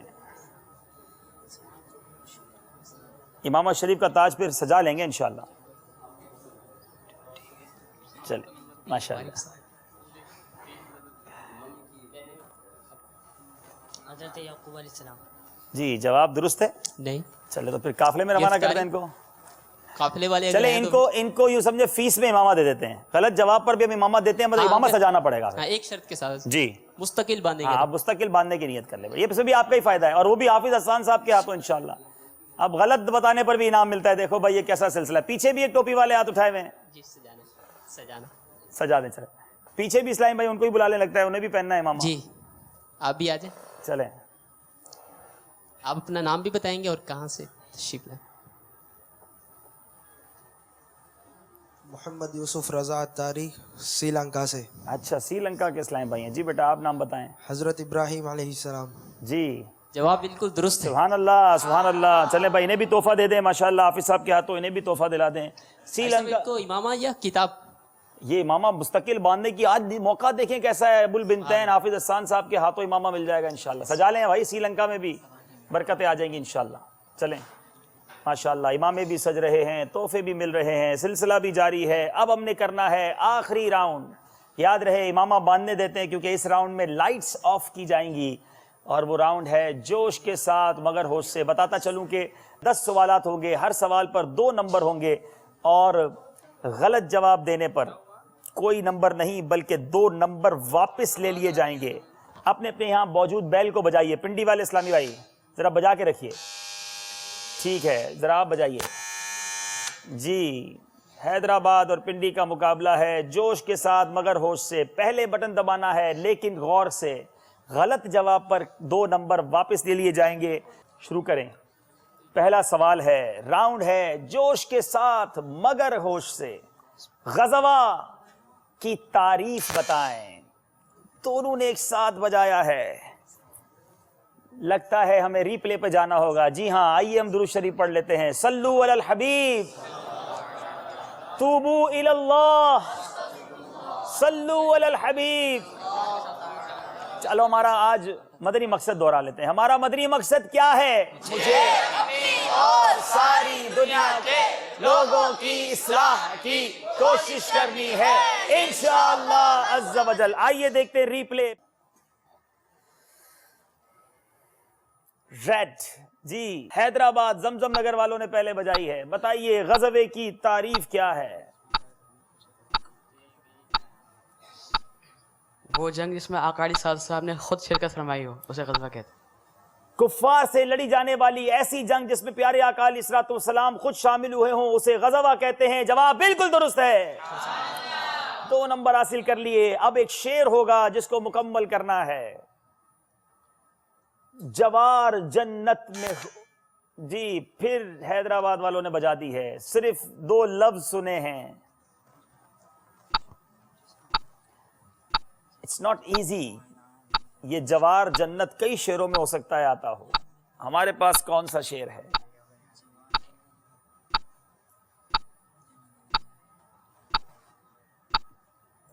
امامہ شریف کا تاج پھر سجا لیں گے انشاءاللہ. چلیں ماشاءاللہ. حضرت یعقوب علیہ السلام. جی جواب درست ہے. نہیں. چلے تو پھر قافلے میں روانہ کرتے ہیں ان کو. قافلے والے چلے ان کو یوں سمجھے فیس میں امامہ دے دیتے ہیں. غلط جواب پر بھی ہم امامہ دیتے ہیں، مطلب امامہ سجانا پڑے گا. ایک شرط کے ساتھ جی مستقل باندھیں گے. آپ مستقل باندھنے کی نیت کر لیں، یہ بھی آپ کا ہی فائدہ ہے، اور وہ بھی حافظ حسان صاحب کے ہاتھوں انشاءاللہ. اب غلط بتانے پر بھی انعام ملتا ہے. دیکھو بھائی یہ کیسا سلسلہ ہے. پیچھے بھی ایک ٹوپی والے ہاتھ اٹھائے ہوئے ہیں. جی سجانا سجا دیں. چلے پیچھے بھی اسلام بھائی ان کو ہی بلا لیں، لگتا ہے انہیں بھی پہننا ہے امامہ. جی آپ بھی آ جائیں. چلیں آپ اپنا نام بھی بتائیں گے اور کہاں سے تشریف لائیں. محمد یوسف رضا اتاری سری لنکا سے. اچھا سری لنکا کے اسلام بھائی ہیں. جی بیٹا آپ نام بتائیں. حضرت ابراہیم علیہ السلام. جی جواب بالکل درست ہے. سبحان اللہ سبحان اللہ. چلیں بھائی انہیں بھی تحفہ دے دیں ماشاءاللہ. حافظ صاحب کے ہاتھوں انہیں بھی تحفہ دلا دیں. سری لنکا کو امامہ یا کتاب؟ یہ امامہ مستقل باندھنے کی آج موقع دیکھیں کیسا ہے. ابو البنتین حافظ حسان صاحب کے ہاتھوں امامہ مل جائے گا انشاءاللہ. سجا لیں بھائی، سری لنکا میں بھی برکتیں آ جائیں گی انشاءاللہ. چلیں ماشاءاللہ امامے بھی سج رہے ہیں، تحفے بھی مل رہے ہیں، سلسلہ بھی جاری ہے. اب ہم نے کرنا ہے آخری راؤنڈ. یاد رہے امامہ باندھنے دیتے ہیں کیونکہ اس راؤنڈ میں لائٹس آف کی جائیں گی، اور وہ راؤنڈ ہے جوش کے ساتھ مگر ہوش سے. بتاتا چلوں کہ 10 سوالات ہوں گے، ہر سوال پر 2 نمبر ہوں گے، اور غلط جواب دینے پر کوئی نمبر نہیں بلکہ 2 نمبر واپس لے لیے جائیں گے. اپنے یہاں موجود بیل کو بجائیے. پنڈی والے اسلامی بھائی ذرا بجا کے رکھیے. ٹھیک ہے ذرا آپ بجائیے. جی حیدرآباد اور پنڈی کا مقابلہ ہے جوش کے ساتھ مگر ہوش سے. پہلے بٹن دبانا ہے لیکن غور سے. غلط جواب پر 2 نمبر واپس لے لیے جائیں گے. شروع کریں. پہلا سوال ہے، راؤنڈ ہے جوش کے ساتھ مگر ہوش سے. غزوہ کی تعریف بتائیں. دونوں نے ایک ساتھ بجایا ہے. لگتا ہے ہمیں ری پلے پہ جانا ہوگا. جی ہاں آئیے ہم درود شریف پڑھ لیتے ہیں. صلو علی الحبیب، توبو الی اللہ، صلو علی الحبیب. چلو ہمارا آج مدنی مقصد دوہرا لیتے ہیں. ہمارا مدنی مقصد کیا ہے؟ مجھے اور ساری دنیا کے لوگوں کی اصلاح کی کوشش کرنی ہے انشاءاللہ عز و جل. آئیے دیکھتے ہیں ری پلے. ریڈ جی حیدرآباد زمزم نگر والوں نے پہلے بجائی ہے. بتائیے غزوے کی تعریف کیا ہے؟ وہ جنگ جس میں آقا علیہ السلام نے خود شرکت فرمائی ہو اسے غزوہ کہتے ہیں. کفار سے لڑی جانے والی ایسی جنگ جس میں پیارے آقا علیہ السلام خود شامل ہوئے ہوں اسے غزوہ کہتے ہیں. جواب بالکل درست ہے. 2 نمبر حاصل کر لیے. اب ایک شعر ہوگا جس کو مکمل کرنا ہے. جوار جنت میں جی پھر حیدرآباد والوں نے بجا دی ہے. صرف 2 لفظ سنے ہیں. It's not easy. یہ جوار جنت کئی شعروں میں ہو سکتا ہے آتا ہو. ہمارے پاس کون سا شعر ہے؟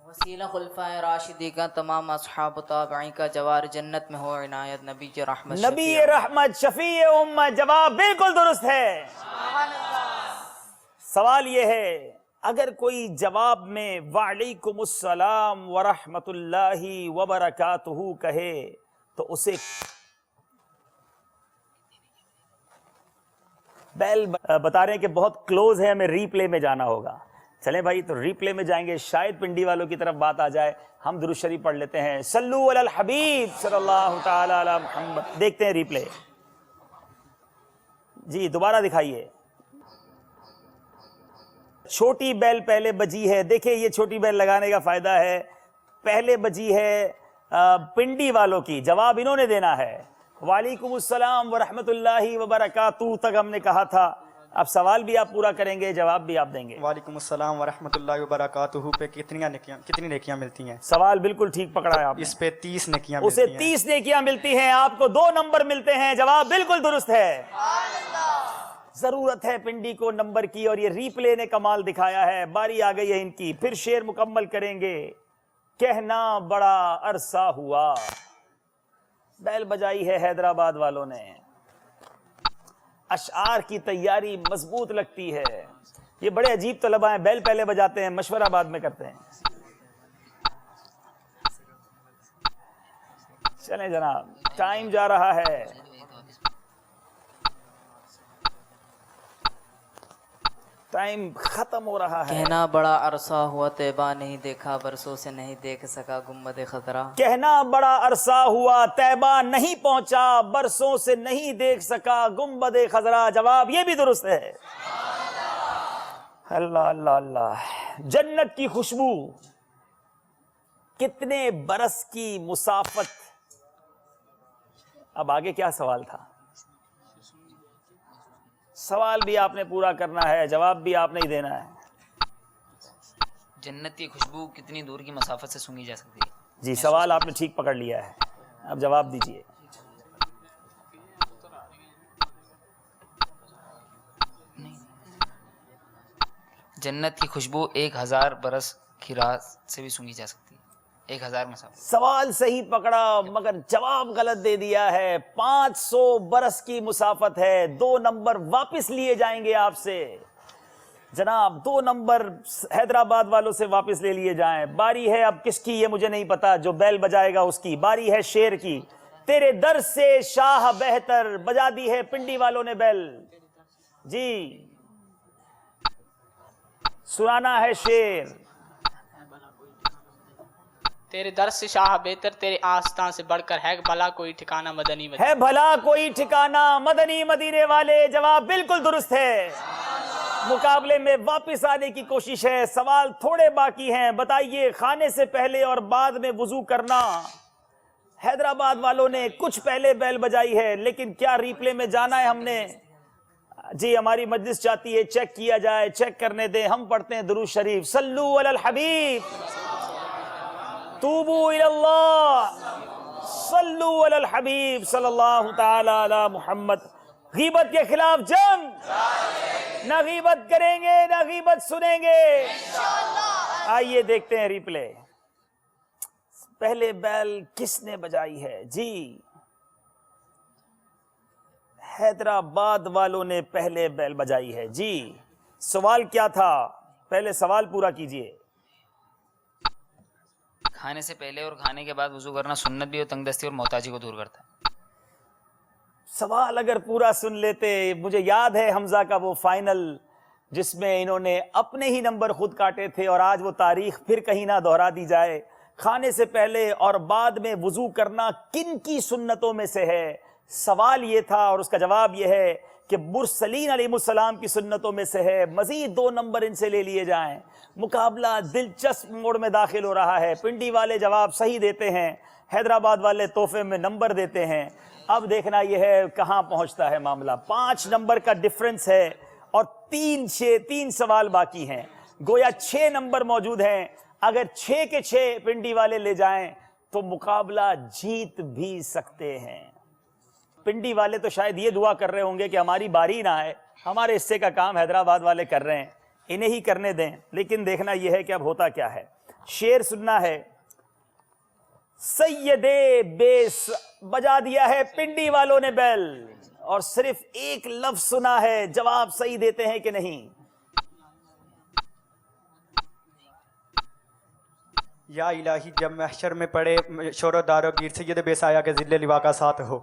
وسیلہ خلفائے راشدی کا تمام اصحاب تابعین کا جوار جنت میں ہو عنایت نبی رحمت نبی رحمت شفیع امت. جواب بالکل درست ہے. سوال یہ ہے اگر کوئی جواب میں وعلیکم السلام ورحمت اللہ وبرکاتہ کہے تو اسے بیل بتا رہے ہیں کہ بہت کلوز ہے, ہمیں ری پلے میں جانا ہوگا. چلیں بھائی تو ری پلے میں جائیں گے, شاید پنڈی والوں کی طرف بات آ جائے. ہم درود شریف پڑھ لیتے ہیں, صلو علی الحبیب صلی اللہ تعالی علی محمد. دیکھتے ہیں ری پلے. جی دوبارہ دکھائیے. چھوٹی بیل پہلے بجی ہے, دیکھیں یہ چھوٹی بیل لگانے کا فائدہ ہے. پہلے بجی ہے پنڈی والوں کی, جواب انہوں نے دینا ہے. وعلیکم السلام ورحمۃ اللہ وبرکاتہ تک ہم نے کہا تھا. اب سوال بھی آپ پورا کریں گے, جواب بھی آپ دیں گے. وعلیکم السلام ورحمۃ اللہ وبرکاتہ پہ کتنی نیکیاں ملتی ہیں؟ سوال بالکل ٹھیک پکڑا ہے آپ نے. اس پہ 30 نیکیاں اسے ملتی ہیں. 30 نیکیاں ملتی ہیں, آپ کو 2 نمبر ملتے ہیں. جواب بالکل درست ہے. ضرورت ہے پنڈی کو نمبر کی, اور یہ ری پلے نے کمال دکھایا ہے. باری آ گئی ہے ان کی, پھر شعر مکمل کریں گے. کہنا بڑا عرصہ ہوا, بیل بجائی ہے حیدرآباد والوں نے. اشعار کی تیاری مضبوط لگتی ہے. یہ بڑے عجیب طلبہ ہیں, بیل پہلے بجاتے ہیں, مشورہ بعد میں کرتے ہیں. چلیں جناب, ٹائم جا رہا ہے. ٹائم ختم ہو رہا ہے. کہنا بڑا عرصہ ہوا طیبہ نہیں دیکھا, برسوں سے نہیں دیکھ سکا گنبد خضرا. کہنا بڑا عرصہ ہوا طیبہ نہیں پہنچا, برسوں سے نہیں دیکھ سکا گنبد خضرا. جواب یہ بھی درست ہے. اللہ اللہ اللہ. جنت کی خوشبو, کتنے برس کی مسافت. اب آگے کیا سوال تھا؟ سوال بھی آپ نے پورا کرنا ہے, جواب بھی آپ نے ہی دینا ہے. جنت کی خوشبو کتنی دور کی مسافت سے سونگھی جا سکتی ہے؟ جی سوال آپ نے ٹھیک پکڑ لیا ہے, اب جواب دیجئے. جنت کی خوشبو 1000 برس کی راہ سے بھی سونگھی جا سکتی ہے. 1000 مسافت. سوال صحیح پکڑا مگر جواب غلط دے دیا ہے. 500 برس کی مسافت ہے. 2 نمبر واپس لیے جائیں گے آپ سے جناب. 2 نمبر حیدرآباد والوں سے واپس لے لیے جائیں. باری ہے اب کس کی یہ مجھے نہیں پتا, جو بیل بجائے گا اس کی. باری ہے شیر کی. تیرے در سے شاہ بہتر, بجا دی ہے پنڈی والوں نے بیل. جی سنانا ہے شیر. تیرے در سے شاہ بہتر, تیرے آستان سے بڑھ کر ہے بھلا کوئی ٹھکانہ مدنی مدینے. ہے بھلا کوئی ٹھکانہ مدنی مدینے والے. جواب بالکل درست ہے. مقابلے میں واپس آنے کی کوشش ہے. سوال تھوڑے باقی ہیں. بتائیے, کھانے سے پہلے اور بعد میں وضو کرنا. حیدرآباد والوں نے کچھ پہلے بیل بجائی ہے, لیکن کیا ری پلے میں جانا ہے ہم نے؟ جی ہماری مجلس چاہتی ہے چیک کیا جائے, چیک کرنے دیں. ہم پڑھتے ہیں درود شریف, صلو علی الحبیب, توبو الی اللہ, صلو علی الحبیب صلی اللہ تعالی علی محمد. غیبت کے خلاف جنگ, نہ غیبت کریں گے نہ غیبت سنیں گے. آئیے دیکھتے ہیں ری پلے. پہلے بیل کس نے بجائی ہے؟ جی حیدرآباد والوں نے پہلے بیل بجائی ہے. جی سوال کیا تھا؟ پہلے سوال پورا کیجئے. کھانے سے پہلے اور کھانے کے بعد وضو کرنا سنت بھی اور تنگ دستی اور محتاجی کو دور کرتا ہے. سوال اگر پورا سن لیتے. مجھے یاد ہے حمزہ کا وہ فائنل جس میں انہوں نے اپنے ہی نمبر خود کاٹے تھے, اور آج وہ تاریخ پھر کہیں نہ دہرا دی جائے. کھانے سے پہلے اور بعد میں وضو کرنا کن کی سنتوں میں سے ہے؟ سوال یہ تھا, اور اس کا جواب یہ ہے کہ مرسلین علیہ السلام کی سنتوں میں سے ہے. مزید 2 نمبر ان سے لے لیے جائیں. مقابلہ دلچسپ موڑ میں داخل ہو رہا ہے. پنڈی والے جواب صحیح دیتے ہیں, حیدرآباد والے تحفے میں نمبر دیتے ہیں. اب دیکھنا یہ ہے کہاں پہنچتا ہے معاملہ. 5 نمبر کا ڈیفرنس ہے, اور 3 سوال باقی ہیں. گویا 6 نمبر موجود ہیں. اگر 6 کے 6 پنڈی والے لے جائیں تو مقابلہ جیت بھی سکتے ہیں. پنڈی والے تو شاید یہ دعا کر رہے ہوں گے کہ ہماری باری نہ آئے, ہمارے حصے کا کام حیدرآباد والے کر رہے ہیں, انہیں ہی کرنے دیں. لیکن دیکھنا یہ ہے کہ اب ہوتا کیا ہے. شعر سننا ہے. سید بیس بجا دیا ہے پنڈی والوں نے بیل, اور صرف ایک لفظ سنا ہے. جواب صحیح دیتے ہیں کہ نہیں؟ یا الہی جب محشر میں پڑے شور و دار و گیر سید بے سایہ کے ذل لوا کا ساتھ ہو.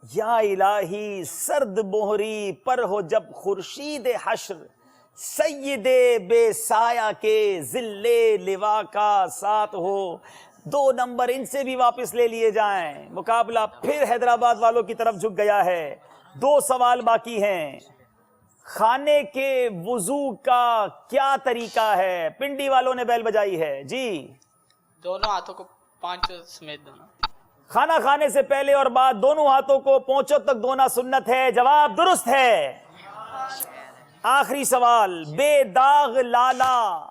یا الہی سرد مہری پر ہو جب خورشید حشر سید بے سایہ کے ذل لوا کا ساتھ ہو. 2 نمبر ان سے بھی واپس لے لیے جائیں. مقابلہ پھر حیدرآباد والوں کی طرف جھک گیا ہے. 2 سوال باقی ہیں. کھانے کے وضو کا کیا طریقہ ہے؟ پنڈی والوں نے بیل بجائی ہے جی. دونوں ہاتھوں کو 5 سمیت دھونا. کھانا کھانے سے پہلے اور بعد دونوں ہاتھوں کو پونچھوں تک دھونا سنت ہے. جواب درست ہے. آخری سوال بے داغ لالا.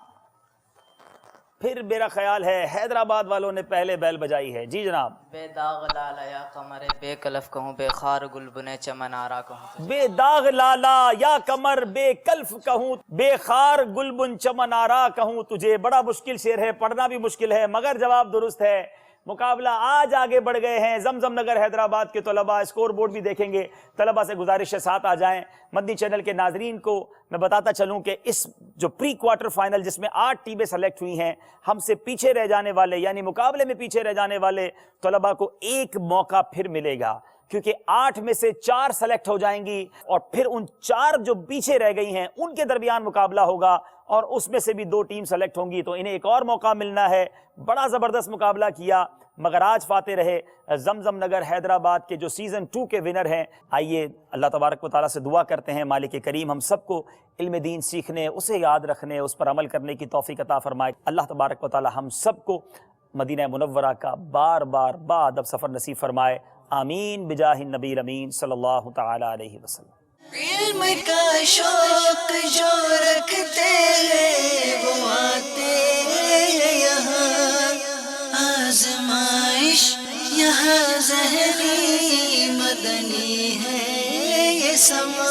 پھر میرا خیال ہے حیدرآباد والوں نے پہلے بیل بجائی ہے. جی جناب. بے داغ لالا یا قمر بے کلف کہوں بے خار گل بنے چمن آرا کہوں. بے داغ لالا یا قمر بے کلف کہوں بے خار گلبن چمن آرا کہوں تجھے. بڑا مشکل شعر ہے, پڑھنا بھی مشکل ہے, مگر جواب درست ہے. مقابلہ آج آگے بڑھ گئے ہیں. زمزم نگر حیدرآباد کے طلباء اسکور بورڈ بھی دیکھیں گے. طلباء سے گزارش ہے ساتھ آ جائیں. مدنی چینل کے ناظرین کو میں بتاتا چلوں کہ اس جو پری کوارٹر فائنل جس میں 8 ٹیمیں سلیکٹ ہوئی ہیں, ہم سے پیچھے رہ جانے والے یعنی مقابلے میں پیچھے رہ جانے والے طلباء کو ایک موقع پھر ملے گا, کیونکہ 8 میں سے 4 سلیکٹ ہو جائیں گی اور پھر ان 4 جو پیچھے رہ گئی ہیں ان کے درمیان مقابلہ ہوگا اور اس میں سے بھی 2 ٹیم سلیکٹ ہوں گی, تو انہیں ایک اور موقع ملنا ہے. بڑا زبردست مقابلہ کیا مگر آج فاتح رہے زمزم نگر حیدرآباد کے جو سیزن 2 کے ونر ہیں. آئیے اللہ تبارک و تعالیٰ سے دعا کرتے ہیں مالک کریم ہم سب کو علم دین سیکھنے, اسے یاد رکھنے, اس پر عمل کرنے کی توفیق عطا فرمائے. اللہ تبارک و تعالیٰ ہم سب کو مدینہ منورہ کا بار بار با ادب سفر نصیب فرمائے. آمین بجاہ النبی امین صلی اللہ تعالی علیہ وسلم. علم کا شوق جو رکھتے ہیں وہ آتے ہیں یہاں, آزمائش یہاں ذہنی مدنی ہے یہ سما